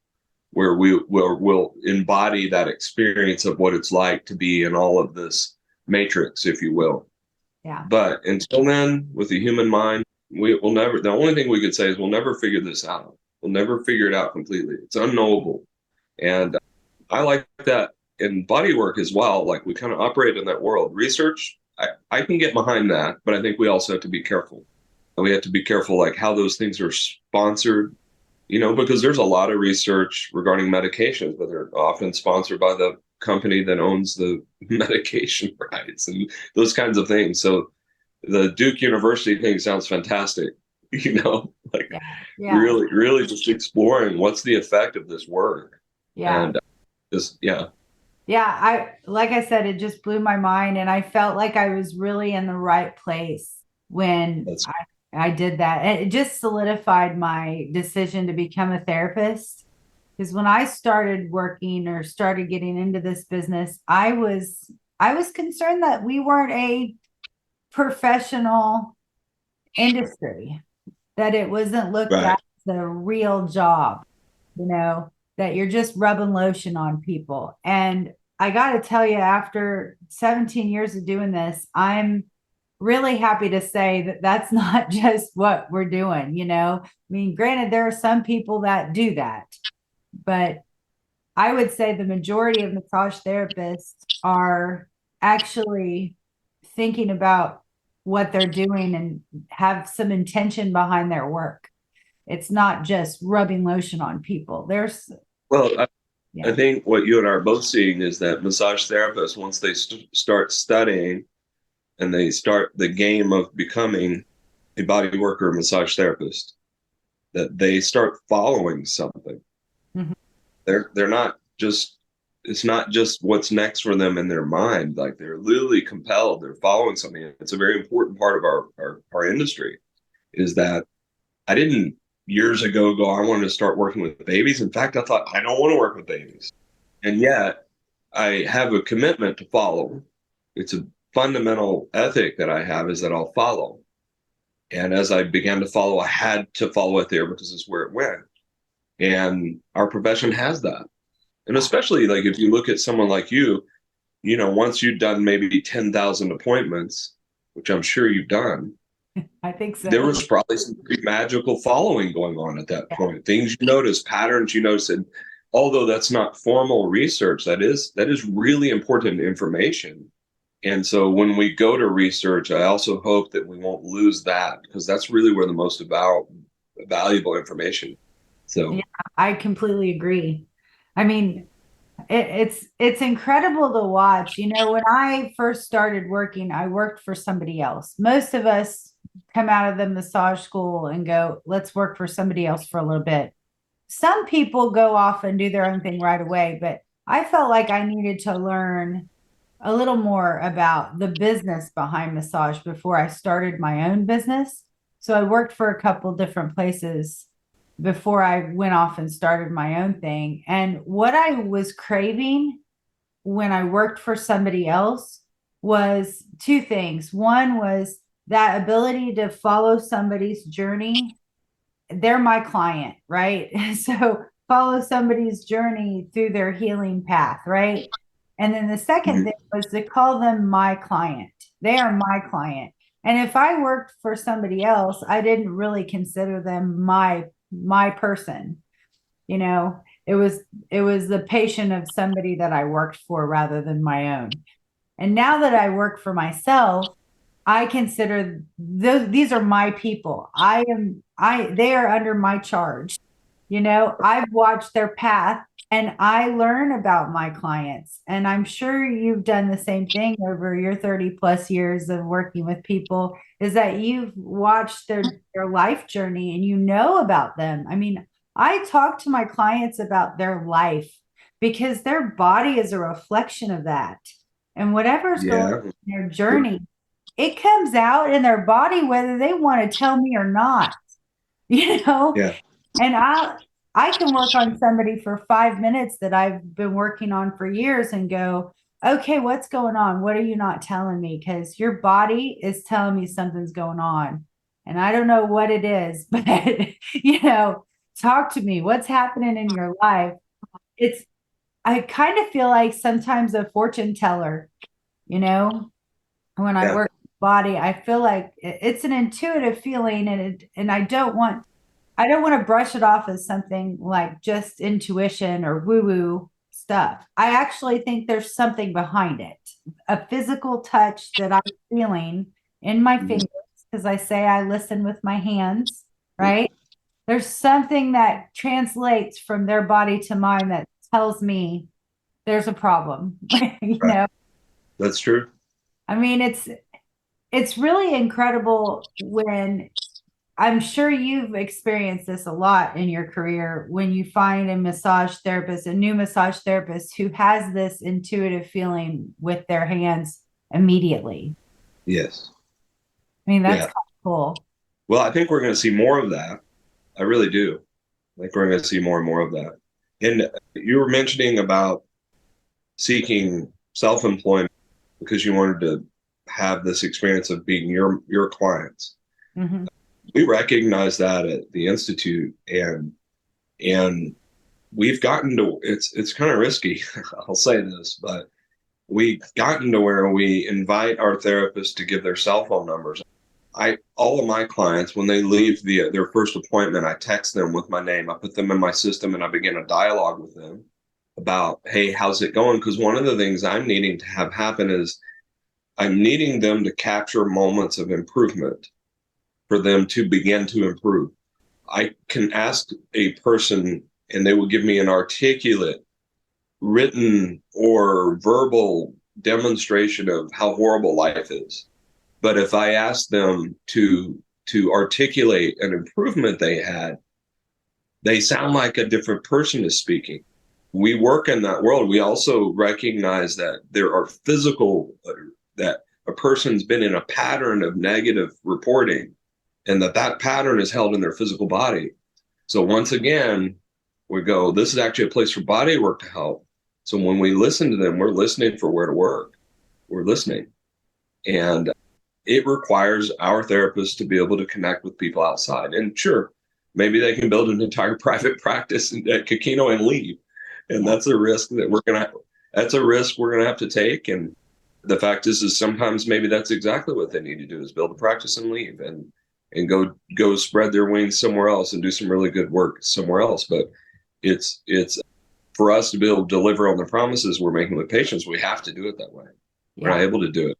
where we'll embody that experience of what it's like to be in all of this matrix, if you will. Yeah. But until then, with the human mind, we'll never, the only thing we could say is we'll never figure this out. We'll never figure it out completely. It's unknowable. And I like that in body work as well. Like, we kind of operate in that world. Research, I can get behind that, but I think we also have to be careful. And we have to be careful, like, how those things are sponsored, because there's a lot of research regarding medications, but they're often sponsored by the company that owns the medication rights and those kinds of things. So the Duke University thing sounds fantastic, really, really just exploring what's the effect of this work. Yeah. And like I said, it just blew my mind. And I felt like I was really in the right place when I did that. And it just solidified my decision to become a therapist. Because when I started working or started getting into this business, I was concerned that we weren't a professional industry, that it wasn't looked at as a real job, that you're just rubbing lotion on people. And I got to tell you, after 17 years of doing this, I'm really happy to say that that's not just what we're doing. I mean, granted, there are some people that do that, but I would say the majority of massage therapists are actually thinking about what they're doing and have some intention behind their work. It's not just rubbing lotion on people. I think what you and I are both seeing is that massage therapists, once they start studying and they start the game of becoming a body worker massage therapist, that they start following something. Mm-hmm. They're not just, it's not just what's next for them in their mind. Like, they're literally compelled, they're following something. It's a very important part of our industry, is that I didn't years ago go, I wanted to start working with babies. In fact, I thought, I don't want to work with babies. And yet I have a commitment to follow. It's a fundamental ethic that I have, is that I'll follow. And as I began to follow, I had to follow it there because it's where it went. And our profession has that. And especially like if you look at someone like you, once you've done maybe 10,000 appointments, which I'm sure you've done, I think so. there was probably some pretty magical following going on at that point. Things you notice, patterns you notice, and although that's not formal research, that is really important information. And so when we go to research, I also hope that we won't lose that, because that's really where the most valuable information. So yeah, I completely agree. I mean, it's incredible to watch. When I first started working, I worked for somebody else. Most of us come out of the massage school and go, let's work for somebody else for a little bit. Some people go off and do their own thing right away, but I felt like I needed to learn a little more about the business behind massage before I started my own business. So I worked for a couple different places before I went off and started my own thing. And what I was craving when I worked for somebody else was two things. One was that ability to follow somebody's journey. They're my client, right? So follow somebody's journey through their healing path, right? And then the second thing was to call them my client. They are my client. And if I worked for somebody else, I didn't really consider them my person. It was the patient of somebody that I worked for rather than my own. And now that I work for myself, I consider these are my people. They are under my charge. I've watched their path and I learn about my clients. And I'm sure you've done the same thing over your 30 plus years of working with people, is that you've watched their life journey and you know about them. I mean, I talk to my clients about their life because their body is a reflection of that. And whatever's going on in their journey, it comes out in their body, whether they want to tell me or not, Yeah. And I can work on somebody for 5 minutes that I've been working on for years and go, okay, what's going on? What are you not telling me? Because your body is telling me something's going on. And I don't know what it is, but, talk to me. What's happening in your life? I kind of feel like sometimes a fortune teller, when I work with the body, I feel like it's an intuitive feeling, and I don't want to brush it off as something like just intuition or woo-woo stuff. I actually think there's something behind it, a physical touch that I'm feeling in my fingers, because I say I listen with my hands, right? There's something that translates from their body to mine that tells me there's a problem, Right. That's true. I mean, it's really incredible when I'm sure you've experienced this a lot in your career when you find a new massage therapist who has this intuitive feeling with their hands immediately. Yes. I mean, that's kind of cool. Well, I think we're going to see more of that. I really do. I think we're going to see more and more of that. And you were mentioning about seeking self-employment because you wanted to have this experience of being your clients. Mm-hmm. We recognize that at the Institute, and we've gotten to, it's kind of risky, I'll say this, but we've gotten to where we invite our therapists to give their cell phone numbers. All of my clients, when they leave their first appointment, I text them with my name. I put them in my system and I begin a dialogue with them about, hey, how's it going? Because one of the things I'm needing to have happen is I'm needing them to capture moments of improvement for them to begin to improve. I can ask a person and they will give me an articulate, written or verbal demonstration of how horrible life is. But if I ask them to articulate an improvement they had, they sound like a different person is speaking. We work in that world. We also recognize that there are that a person's been in a pattern of negative reporting, and that pattern is held in their physical body. So once again, we go, this is actually a place for body work to help. So when we listen to them, we're listening for where to work. We're listening. And it requires our therapists to be able to connect with people outside. And sure, maybe they can build an entire private practice at Kino and leave. And that's a risk that we're gonna have to take. And the fact is sometimes maybe that's exactly what they need to do, is build a practice and leave and go spread their wings somewhere else and do some really good work somewhere else. But it's for us to be able to deliver on the promises we're making with patients, we have to do it that way. We're not able to do it.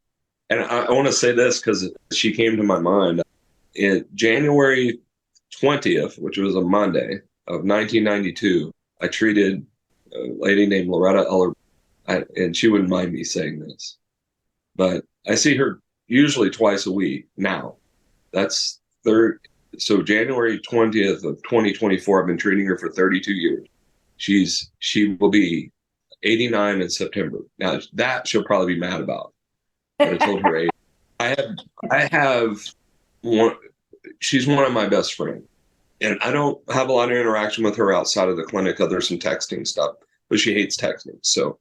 And I want to say this because she came to my mind. In January 20th, which was a Monday of 1992, I treated a lady named Loretta Eller, and she wouldn't mind me saying this, but I see her usually twice a week now. That's so January 20th of 2024, I've been treating her for 32 years. She will be 89 in September. Now that she'll probably be mad about. But I told her age. I have one. She's one of my best friends, and I don't have a lot of interaction with her outside of the clinic. There's some texting stuff, but she hates texting. So,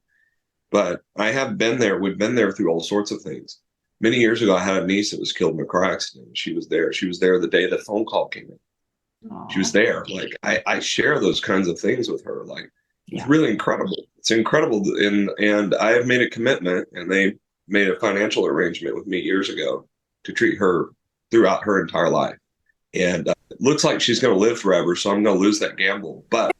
but I have been there. We've been there through all sorts of things. Many years ago, I had a niece that was killed in a car accident. She was there. She was there the day the phone call came in. Aww. She was there. Like I share those kinds of things with her. Like it's really incredible. It's incredible. And I have made a commitment, and they made a financial arrangement with me years ago to treat her throughout her entire life. And it looks like she's going to live forever, so I'm going to lose that gamble. But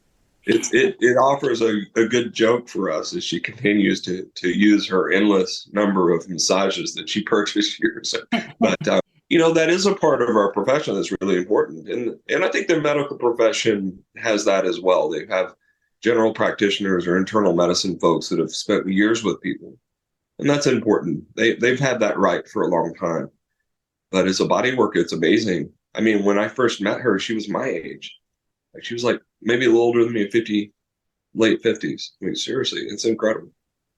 it offers a good joke for us as she continues to use her endless number of massages that she purchased years ago. But that is a part of our profession that's really important. And I think the medical profession has that as well. They have general practitioners or internal medicine folks that have spent years with people. And that's important. They've had that right for a long time. But as a body worker, it's amazing. I mean, when I first met her, she was my age. Like she was like maybe a little older than me, late 50s. I mean, seriously, it's incredible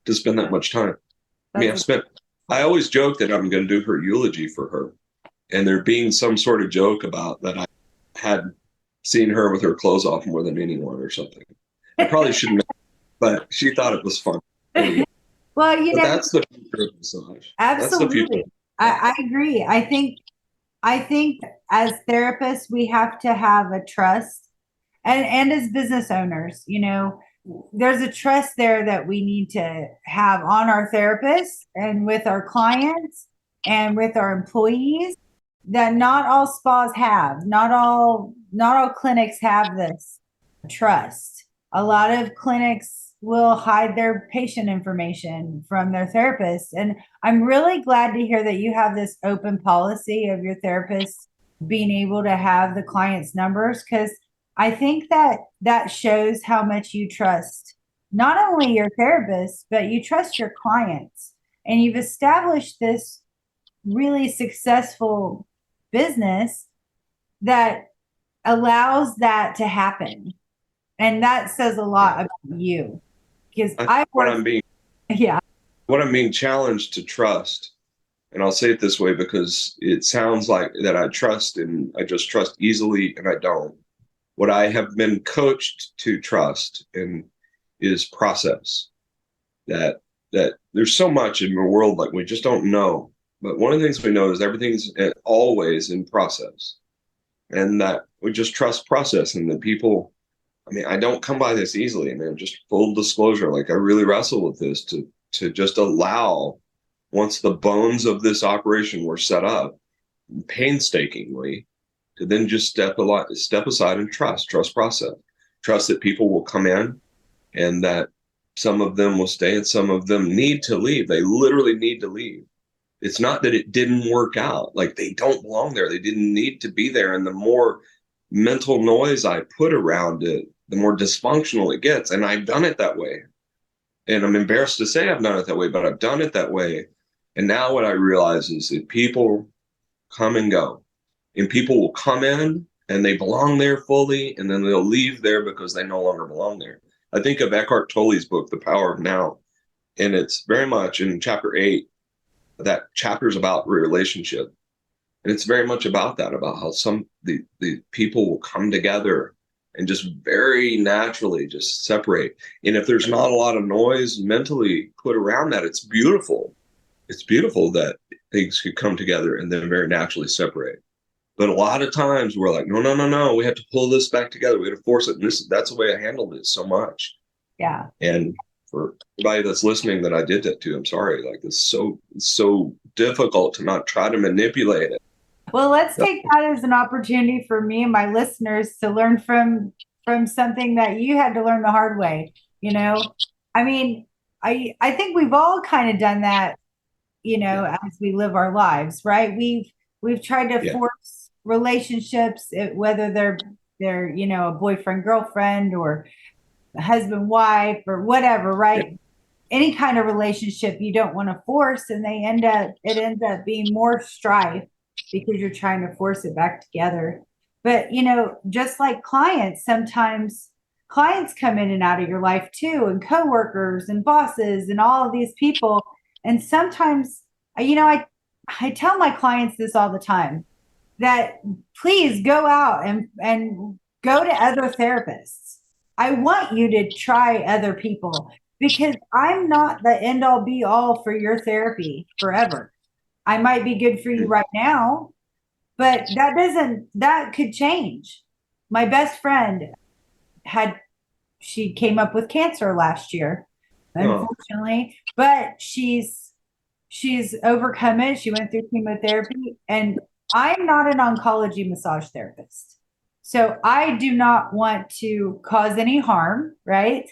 to spend that much time. I mean, I always joke that I'm going to do her eulogy for her. And there being some sort of joke about that I had seen her with her clothes off more than anyone or something. I probably shouldn't have, but she thought it was fun. Well, that's the future of massage. Absolutely. I agree. I think as therapists, we have to have a trust, and as business owners, there's a trust there that we need to have on our therapists and with our clients and with our employees that not all spas have, not all clinics have this trust. A lot of clinics will hide their patient information from their therapists. And I'm really glad to hear that you have this open policy of your therapists being able to have the client's numbers, because I think that shows how much you trust not only your therapist, but you trust your clients. And you've established this really successful business that allows that to happen. And that says a lot about you. Because what I'm being challenged to trust, and I'll say it this way because it sounds like that I trust and I just trust easily, and I don't. What I have been coached to trust is process. That there's so much in the world like we just don't know. But one of the things we know is everything's always in process, and that we just trust process, and that people. I mean, I don't come by this easily, man. Just full disclosure, like I really wrestle with this to just allow, once the bones of this operation were set up, painstakingly, to then just step aside and trust process. Trust that people will come in, and that some of them will stay, and some of them need to leave. They literally need to leave. It's not that it didn't work out. Like they don't belong there. They didn't need to be there. And the more mental noise I put around it, the more dysfunctional it gets. And I've done it that way. And I'm embarrassed to say I've done it that way, but I've done it that way. And now what I realize is that people come and go. And people will come in and they belong there fully, and then they'll leave there because they no longer belong there. I think of Eckhart Tolle's book, The Power of Now. And it's very much in chapter 8, that chapter is about relationship. And it's very much about that, about how the people will come together and just very naturally just separate. And if there's not a lot of noise mentally put around that, it's beautiful. It's beautiful that things could come together and then very naturally separate. But a lot of times we're like, no, no, no, no, we have to pull this back together. We have to force it. And that's the way I handled it so much. Yeah. And for anybody that's listening that I did that to, I'm sorry. Like, it's so difficult to not try to manipulate it. Well, let's take that as an opportunity for me and my listeners to learn from something that you had to learn the hard way. I mean, I think we've all kind of done that, as we live our lives, right? We've tried to force relationships, whether they're a boyfriend, girlfriend, or husband, wife, or whatever, right? Yeah. Any kind of relationship you don't want to force, and it ends up being more strife because you're trying to force it back together. But, just like clients, sometimes clients come in and out of your life too, and coworkers and bosses and all of these people. And sometimes, I tell my clients this all the time, that please go out and go to other therapists. I want you to try other people, because I'm not the end all be all for your therapy forever. I might be good for you right now, but that could change. My best friend she came up with cancer last year, unfortunately, but she's overcome it. She went through chemotherapy, and I'm not an oncology massage therapist. So I do not want to cause any harm, right?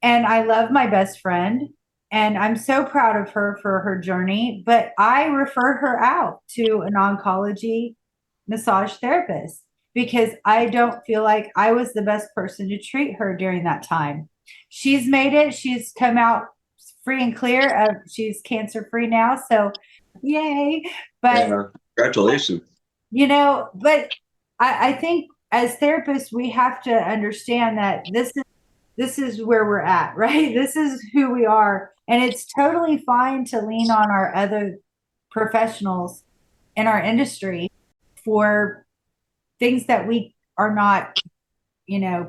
And I love my best friend, and I'm so proud of her for her journey, but I refer her out to an oncology massage therapist because I don't feel like I was the best person to treat her during that time. She's made it. She's come out free and clear. She's cancer free now. So yay. But congratulations. But I think as therapists, we have to understand that this is where we're at, right? This is who we are. And it's totally fine to lean on our other professionals in our industry for things that we are not,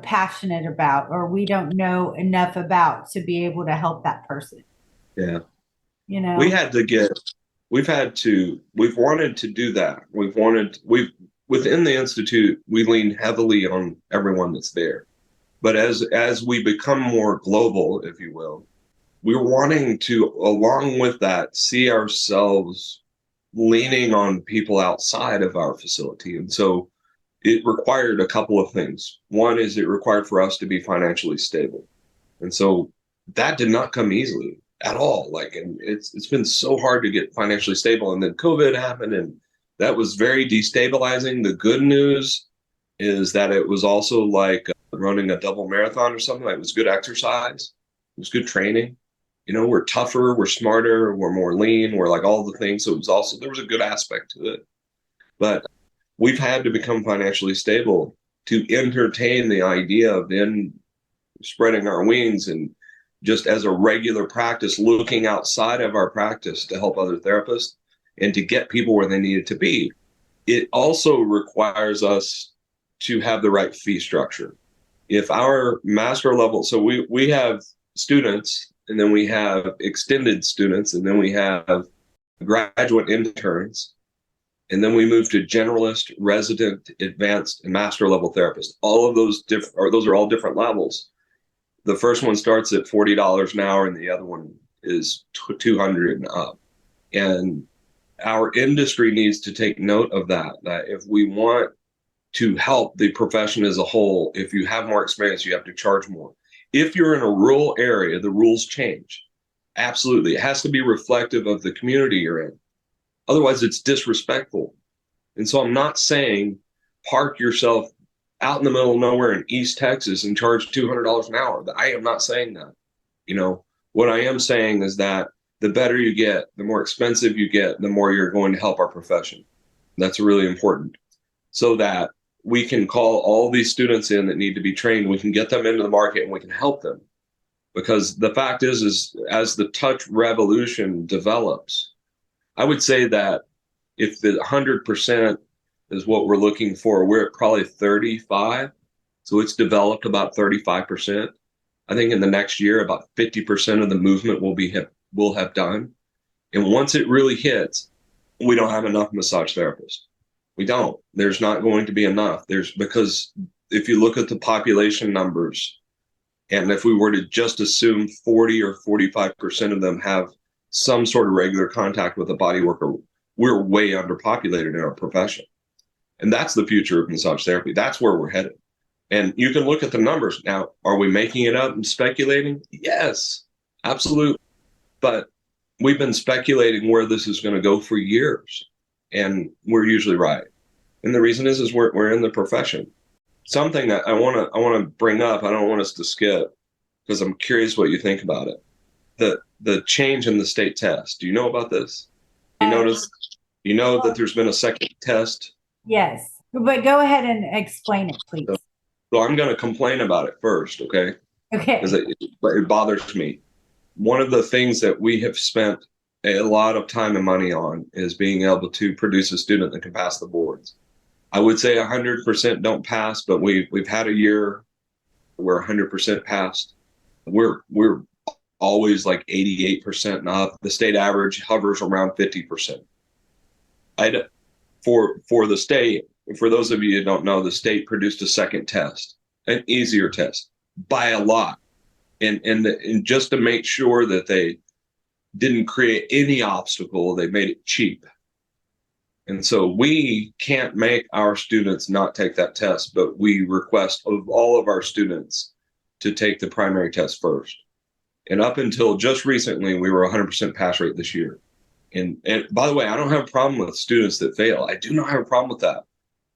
passionate about, or we don't know enough about to be able to help that person. Yeah. We've wanted to do that. Within the Institute, we lean heavily on everyone that's there. But as we become more global, if you will, we're wanting to, along with that, see ourselves leaning on people outside of our facility. And so it required a couple of things. One is it required for us to be financially stable. And so that did not come easily at all. And it's been so hard to get financially stable. And then COVID happened, and that was very destabilizing. The good news is that it was also like running a double marathon or something. It was good exercise. It was good training. We're tougher, we're smarter, we're more lean, we're like all the things. So there was a good aspect to it. But we've had to become financially stable to entertain the idea of then spreading our wings and just as a regular practice, looking outside of our practice to help other therapists and to get people where they needed to be. It also requires us to have the right fee structure. If our master level, so we have students, and then we have extended students, and then we have graduate interns, and then we move to generalist, resident, advanced, and master level therapists. All of those those are all different levels. The first one starts at $40 an hour, and the other one is $200 and up. And our industry needs to take note of that if we want to help the profession as a whole, if you have more experience, you have to charge more. If you're in a rural area, the rules change. Absolutely. It has to be reflective of the community you're in. Otherwise, it's disrespectful. And so I'm not saying park yourself out in the middle of nowhere in East Texas and charge $200 an hour. I am not saying that. What I am saying is that the better you get, the more expensive you get, the more you're going to help our profession. That's really important. So that we can call all these students in that need to be trained. We can get them into the market and we can help them. Because the fact is as the touch revolution develops, I would say that if the 100% is what we're looking for, we're at probably 35. So it's developed about 35%. I think in the next year, about 50% of the movement will have done. And once it really hits, we don't have enough massage therapists. We don't. There's not going to be enough. Because if you look at the population numbers, and if we were to just assume 40 or 45% of them have some sort of regular contact with a body worker, we're way underpopulated in our profession. And that's the future of massage therapy. That's where we're headed. And you can look at the numbers. Now, are we making it up and speculating? Yes, absolutely. But we've been speculating where this is going to go for years, and we're usually right. And the reason is we're in the profession. Something that I want to bring up, I don't want us to skip, because I'm curious what you think about it. The change in the state test. Do you know about this? You know that there's been a second test? Yes, but go ahead and explain it, please. So I'm going to complain about it first, okay? Okay. Because it bothers me. One of the things that we have spent a lot of time and money on is being able to produce a student that can pass the boards. I would say 100% don't pass, but we've had a year where 100% passed. We're always like 88% and up. The state average hovers around 50%. For the state, for those of you who don't know, the state produced a second test, an easier test by a lot. And just to make sure that they didn't create any obstacle, they made it cheap. And so we can't make our students not take that test, but we request of all of our students to take the primary test first. And up until just recently, we were 100% pass rate this year. And by the way, I don't have a problem with students that fail. I do not have a problem with that.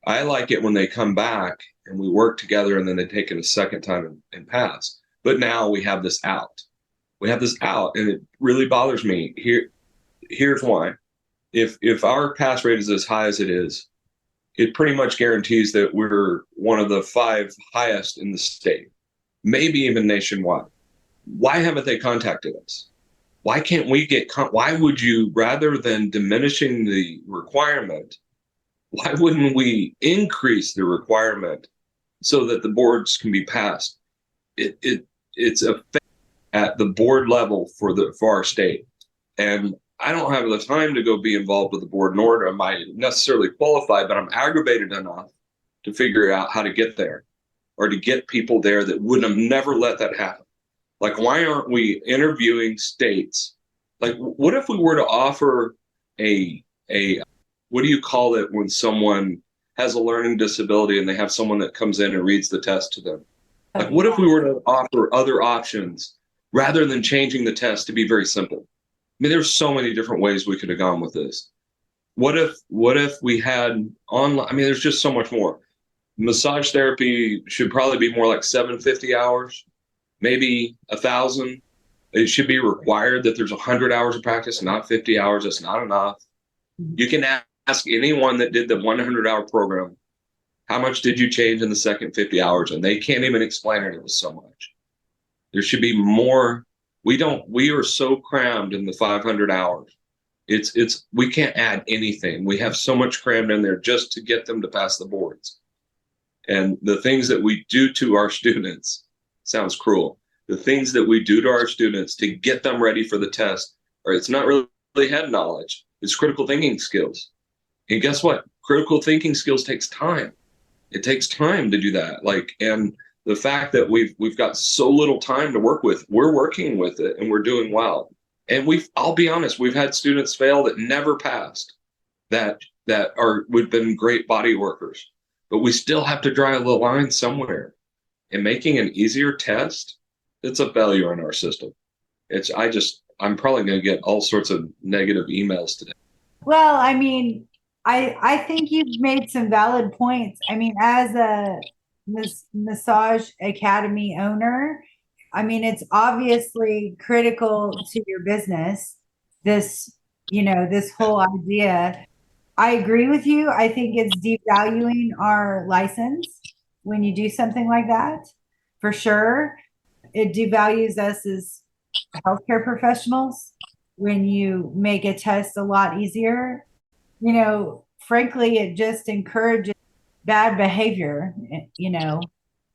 I like it when they come back and we work together and then they take it a second time and pass. But now we have this out. We have this out, and it really bothers me. Here's why. If our pass rate is as high as it is, it pretty much guarantees that we're one of the 5 highest in the state, maybe even nationwide. Why haven't they contacted us? Why can't we why would you, rather than diminishing the requirement, why wouldn't we increase the requirement so that the boards can be passed? It's a at the board level for our state. And I don't have the time to go be involved with the board, nor am I necessarily qualified, but I'm aggravated enough to figure out how to get there, or to get people there that would have never let that happen. Like, why aren't we interviewing states? Like, what if we were to offer a what do you call it when someone has a learning disability and they have someone that comes in and reads the test to them? Like, what if we were to offer other options rather than changing the test to be very simple? I mean, there's so many different ways we could have gone with this. What if we had online? I mean, there's just so much more. Massage therapy should probably be more like 750 hours, maybe 1,000. It should be required that there's 100 hours of practice, not 50 hours. That's not enough. You can ask anyone that did the 100-hour program, how much did you change in the second 50 hours? And they can't even explain it. It was so much. There should be more. We are so crammed in the 500 hours. We can't add anything. We have so much crammed in there just to get them to pass the boards. And the things that we do to our students, sounds cruel. The things that we do to our students to get them ready for the test, or it's not really head knowledge. It's critical thinking skills. And guess what? Critical thinking skills takes time. It takes time to do that. And the fact that we've got so little time to work with, we're working with it and we're doing well. And I'll be honest, we've had students fail that never passed, that would have been great body workers, but we still have to draw the line somewhere. And making an easier test, it's a failure in our system. I'm probably going to get all sorts of negative emails today. Well, I mean, I think you've made some valid points. I mean, as a massage academy owner, I mean, it's obviously critical to your business, this whole idea. I agree with you. I think it's devaluing our license when you do something like that, for sure. It devalues us as healthcare professionals when you make a test a lot easier. Frankly, it just encourages bad behavior,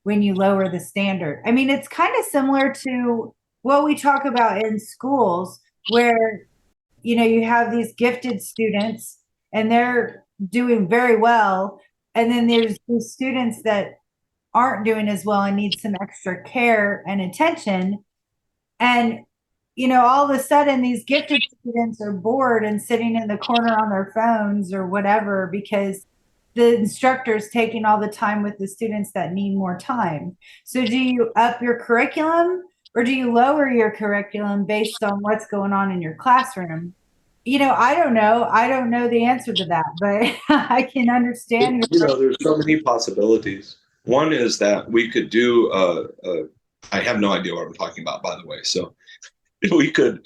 when you lower the standard. I mean, it's kind of similar to what we talk about in schools, where, you have these gifted students and they're doing very well. And then there's these students that aren't doing as well and need some extra care and attention. And, all of a sudden these gifted students are bored and sitting in the corner on their phones or whatever because the instructor's taking all the time with the students that need more time. So do you up your curriculum or do you lower your curriculum based on what's going on in your classroom? I don't know. I don't know the answer to that, but I can understand. There's so many possibilities. One is that we could do I have no idea what I'm talking about, by the way. So we could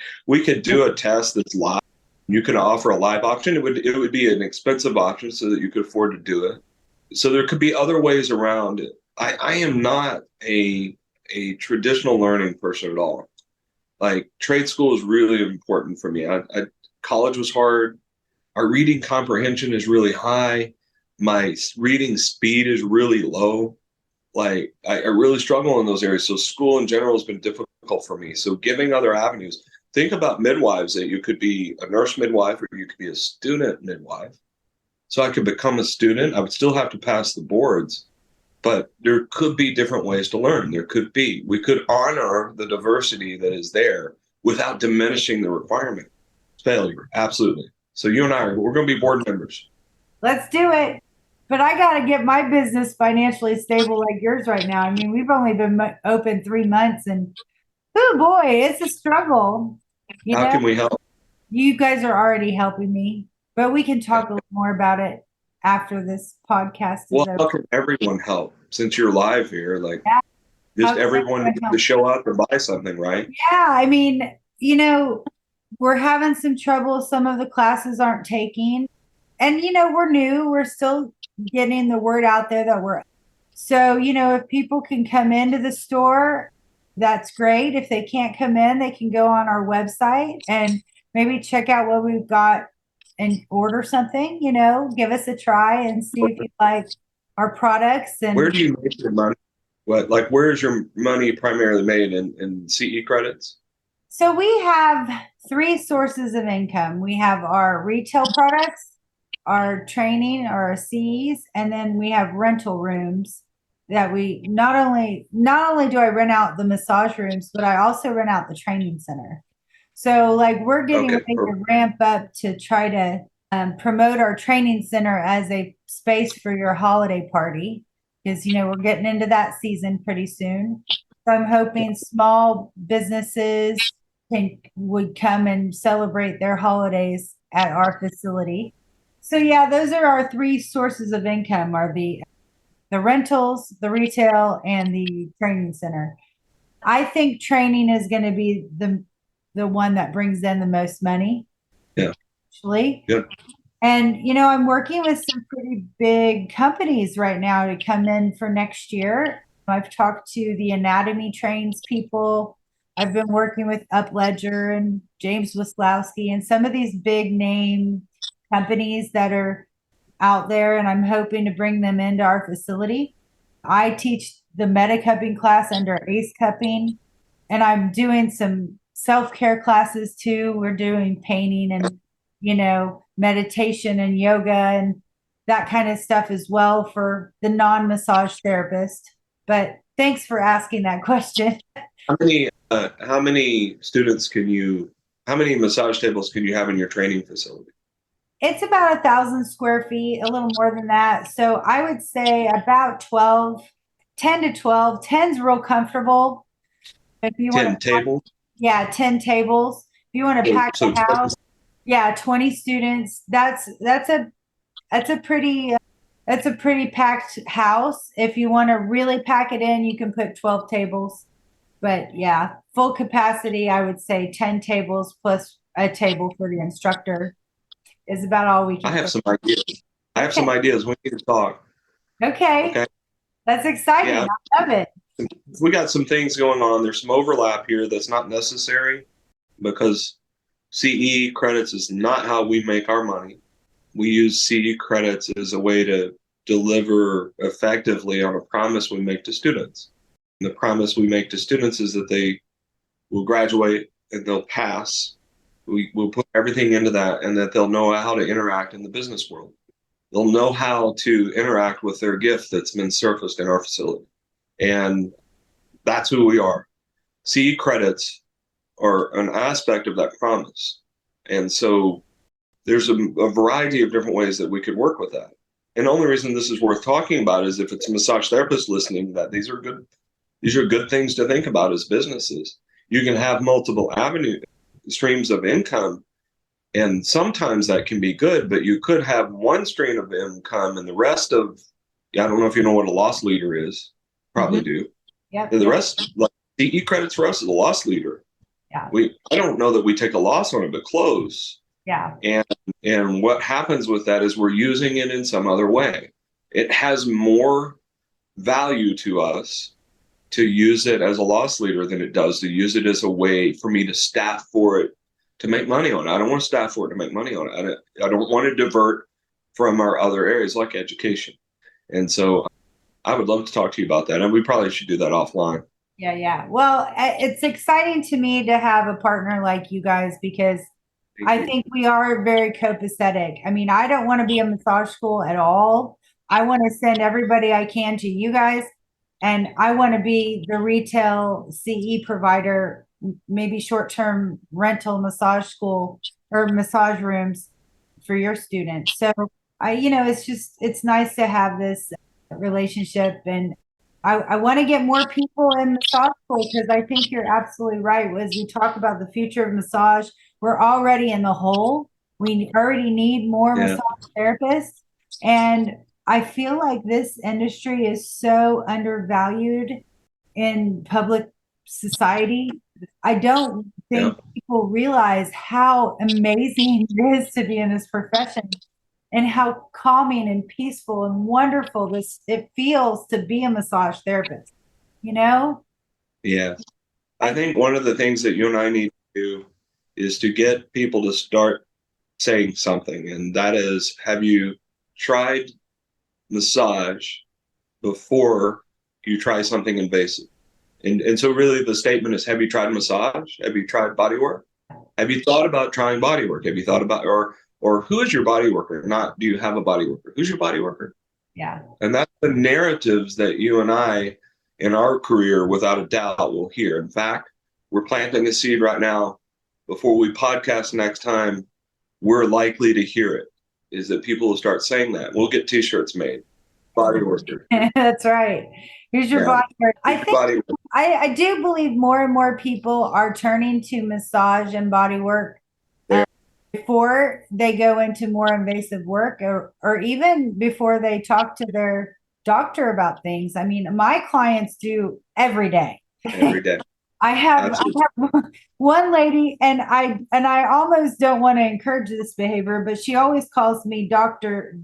do a test that's live. You can offer a live option. It would be an expensive option so that you could afford to do it. So there could be other ways around it. I am not a traditional learning person at all. Like trade school is really important for me. College was hard. Our reading comprehension is really high. My reading speed is really low. Like I really struggle in those areas. So school in general has been difficult for me. So giving other avenues. Think about midwives, that you could be a nurse midwife or you could be a student midwife. So I could become a student. I would still have to pass the boards, but there could be different ways to learn. We could honor the diversity that is there without diminishing the requirement. Failure, absolutely. So you and we're going to be board members. Let's do it. But I got to get my business financially stable like yours right now. I mean, we've only been open 3 months and oh boy, it's a struggle. How can we help? You guys are already helping me, but we can talk a little more about it after this podcast is over. How can everyone help? Since you're live here, just everyone needs to show up or buy something, right? Yeah, I mean, we're having some trouble. Some of the classes aren't taking. And, we're new. We're still getting the word out there that so, if people can come into the store, that's great. If they can't come in, they can go on our website and maybe check out what we've got and order something, give us a try and see if you like our products. And where do you make your money? Where is your money primarily made in CE credits? So we have 3 sources of income. We have our retail products, our training, our CEs, and then we have rental rooms that we not only do I rent out the massage rooms, but I also rent out the training center. So we're getting ready to ramp up to try to promote our training center as a space for your holiday party because, we're getting into that season pretty soon. So I'm hoping small businesses would come and celebrate their holidays at our facility. So yeah, those are our 3 sources of income are the rentals, the retail, and the training center. I think training is going to be the one that brings in the most money. Yeah. Actually. Yeah. And, I'm working with some pretty big companies right now to come in for next year. I've talked to the anatomy trains people. I've been working with Upledger and James Wislowski and some of these big name companies that are out there, and I'm hoping to bring them into our facility. I teach the meta cupping class under ACE cupping, and I'm doing some self-care classes too. We're doing painting and, meditation and yoga and that kind of stuff as well for the non-massage therapist. But thanks for asking that question. How many massage tables can you have in your training facility? It's about 1,000 square feet, a little more than that. So I would say about 10 to 12. 10's real comfortable. If you 10 tables? Yeah, 10 tables. If you want to pack the house, 20 students. That's a pretty packed house. If you want to really pack it in, you can put 12 tables. But yeah, full capacity, I would say 10 tables plus a table for the instructor is about all we can. I have some ideas. We need to talk. Okay. That's exciting. Yeah. I love it. We got some things going on. There's some overlap here that's not necessary because CE credits is not how we make our money. We use CE credits as a way to deliver effectively on a promise we make to students. And the promise we make to students is that they will graduate and they'll pass. We'll put everything into that and that they'll know how to interact in the business world. They'll know how to interact with their gift that's been surfaced in our facility. And that's who we are. CE credits are an aspect of that promise. And so there's a variety of different ways that we could work with that. And the only reason this is worth talking about is if it's a massage therapist listening, that these are good things to think about as businesses. You can have multiple avenue streams of income, and sometimes that can be good, but you could have one stream of income and the rest of, I don't know if you know what a loss leader is, probably do. Yeah. And the rest, like CE credits for us is a loss leader. Yeah. I don't know that we take a loss on it, but close. Yeah. And what happens with that is we're using it in some other way. It has more value to us to use it as a loss leader than it does to use it as a way for me to staff for it to make money on it. I don't want to staff for it to make money on it. I don't want to divert from our other areas like education. And so I would love to talk to you about that. And we probably should do that offline. Yeah. Yeah. Well, it's exciting to me to have a partner like you guys, because I think we are very copacetic. I mean, I don't want to be a massage school at all. I want to send everybody I can to you guys. And I want to be the retail CE provider, maybe short-term rental massage school or massage rooms for your students. So it's nice to have this relationship. And I want to get more people in massage school, because I think you're absolutely right. As we talk about the future of massage, we're already in the hole. We already need more massage therapists. And I feel like this industry is so undervalued in public society. I don't think people realize how amazing it is to be in this profession, and how calming and peaceful and wonderful it feels to be a massage therapist, Yeah. I think one of the things that you and I need to do is to get people to start saying something. And that is, have you tried massage before you try something invasive? And so really the statement is, have you tried massage? Have you tried body work? Have you thought about trying body work? Have you thought about, or who is your body worker? Not, do you have a body worker? Who's your body worker? Yeah. And that's the narratives that you and I in our career, without a doubt, will hear. In fact, we're planting a seed right now. Before we podcast next time, we're likely to hear it, is that people will start saying that. We'll get t-shirts made. Body worker. That's right. Here's your body work. I do believe more and more people are turning to massage and body work before they go into more invasive work, or even before they talk to their doctor about things. I mean, my clients do every day. Every day. I have one lady, and I almost don't want to encourage this behavior, but she always calls me Dr.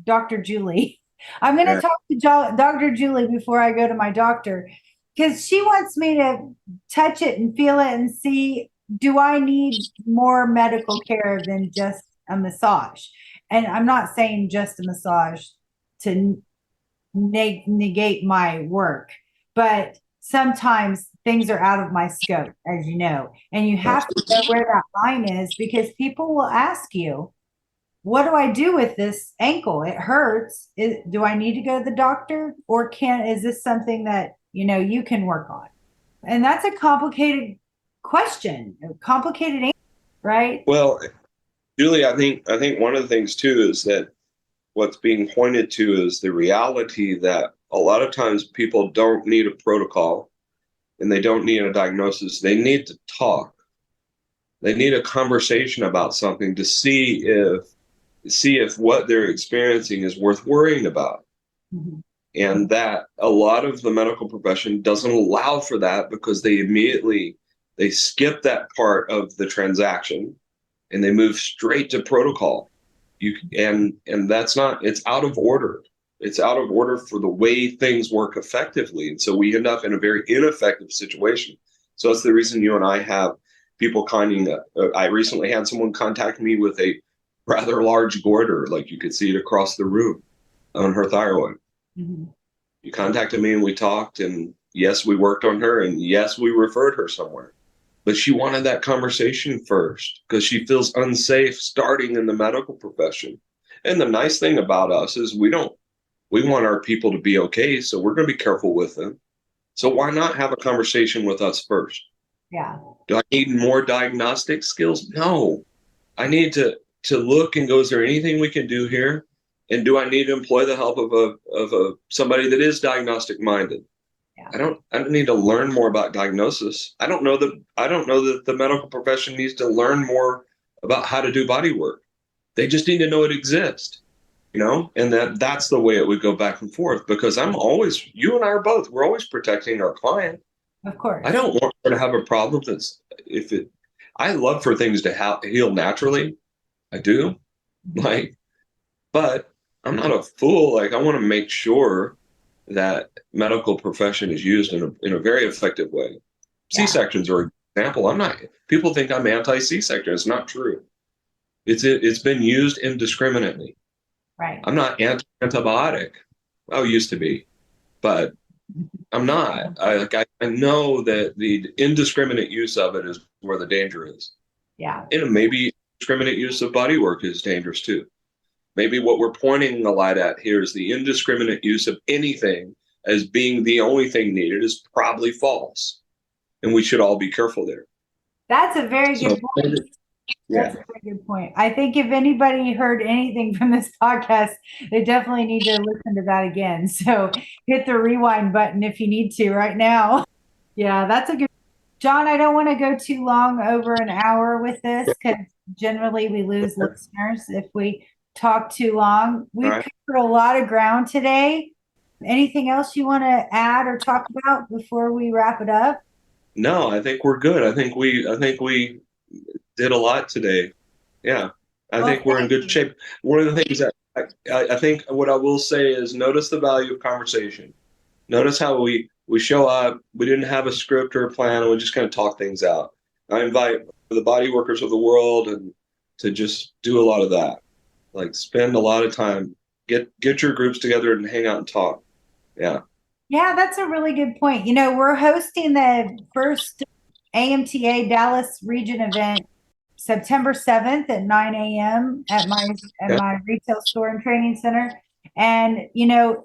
Julie. I'm going to talk to Dr. Julie before I go to my doctor, because she wants me to touch it and feel it and see, do I need more medical care than just a massage? And I'm not saying just a massage to negate my work, but sometimes things are out of my scope, as you know, and you have to know where that line is, because people will ask you, what do I do with this ankle? It hurts. Do I need to go to the doctor, or is this something that, you can work on? And that's a complicated question, a complicated answer, right? Well, Julie, I think one of the things too is that what's being pointed to is the reality that a lot of times people don't need a protocol and they don't need a diagnosis. They need to talk. They need a conversation about something to see if what they're experiencing is worth worrying about. Mm-hmm. And that a lot of the medical profession doesn't allow for that, because they skip that part of the transaction and they move straight to protocol. And that's not, it's out of order. It's out of order for the way things work effectively. And so we end up in a very ineffective situation. So that's the reason you and I have people I recently had someone contact me with a rather large goiter, like you could see it across the room, on her thyroid. Mm-hmm. You contacted me and we talked, and yes, we worked on her, and yes, we referred her somewhere. But she wanted that conversation first because she feels unsafe starting in the medical profession. And the nice thing about us is we want our people to be okay. So we're going to be careful with them. So why not have a conversation with us first? Yeah. Do I need more diagnostic skills? No. I need to look and go, is there anything we can do here? And do I need to employ the help of somebody that is diagnostic minded? Yeah. I don't need to learn more about diagnosis. I don't know that the medical profession needs to learn more about how to do body work. They just need to know it exists, and that's the way it would go back and forth, because you and I are both, we're always protecting our client. Of course. I don't want her to have a problem I love for things to heal naturally. I do. But I'm not a fool. I want to make sure that medical profession is used in a very effective way. Yeah. C-sections are an example. People think I'm anti-C-section. It's not true. It's been used indiscriminately. Right. I'm not antibiotic. I used to be, but I'm not. I know that the indiscriminate use of it is where the danger is. Yeah. And maybe indiscriminate use of body work is dangerous too. Maybe what we're pointing the light at here is the indiscriminate use of anything as being the only thing needed is probably false. And we should all be careful there. That's a very good point. That's a very good point. I think if anybody heard anything from this podcast, they definitely need to listen to that again. So hit the rewind button if you need to right now. Yeah, that's a good. John, I don't want to go too long over an hour with this, because generally we lose listeners if we talk too long. We've covered a lot of ground today. Anything else you want to add or talk about before we wrap it up? No, I think we're good. I think we did a lot today. Yeah. I think we're in good shape. One of the things that I think what I will say is notice the value of conversation. Notice how we show up. We didn't have a script or a plan, and we just kind of talk things out. I invite the body workers of the world and to just do a lot of that. Spend a lot of time, get your groups together and hang out and talk. Yeah. Yeah, that's a really good point. We're hosting the first AMTA Dallas region event September 7th at 9 a.m. at my retail store and training center. And,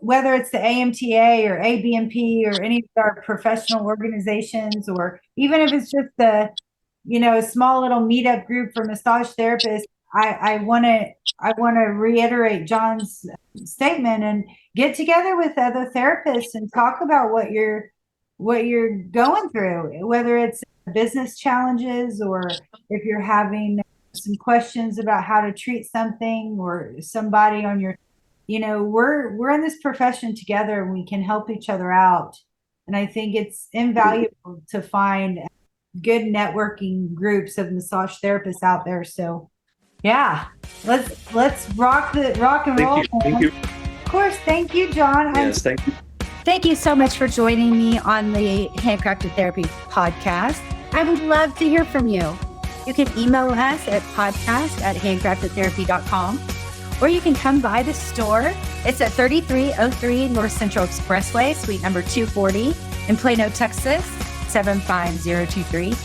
whether it's the AMTA or ABMP or any of our professional organizations, or even if it's just a small little meetup group for massage therapists, I want to reiterate John's statement and get together with other therapists and talk about what you're going through, whether it's business challenges or if you're having some questions about how to treat something or somebody on your, we're in this profession together and we can help each other out. And I think it's invaluable to find good networking groups of massage therapists out there. So yeah, let's rock and roll. Thank you. Of course. Thank you, John. Yes, thank you. Thank you so much for joining me on the Handcrafted Therapy Podcast. I would love to hear from you. You can email us at podcast@handcraftedtherapy.com, or you can come by the store. It's at 3303 North Central Expressway, suite number 240 in Plano, Texas, 75023.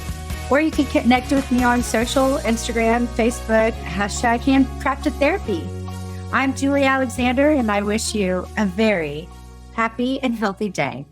Or you can connect with me on social, Instagram, Facebook, #Handcrafted Therapy. I'm Julie Alexander, and I wish you a very happy and healthy day.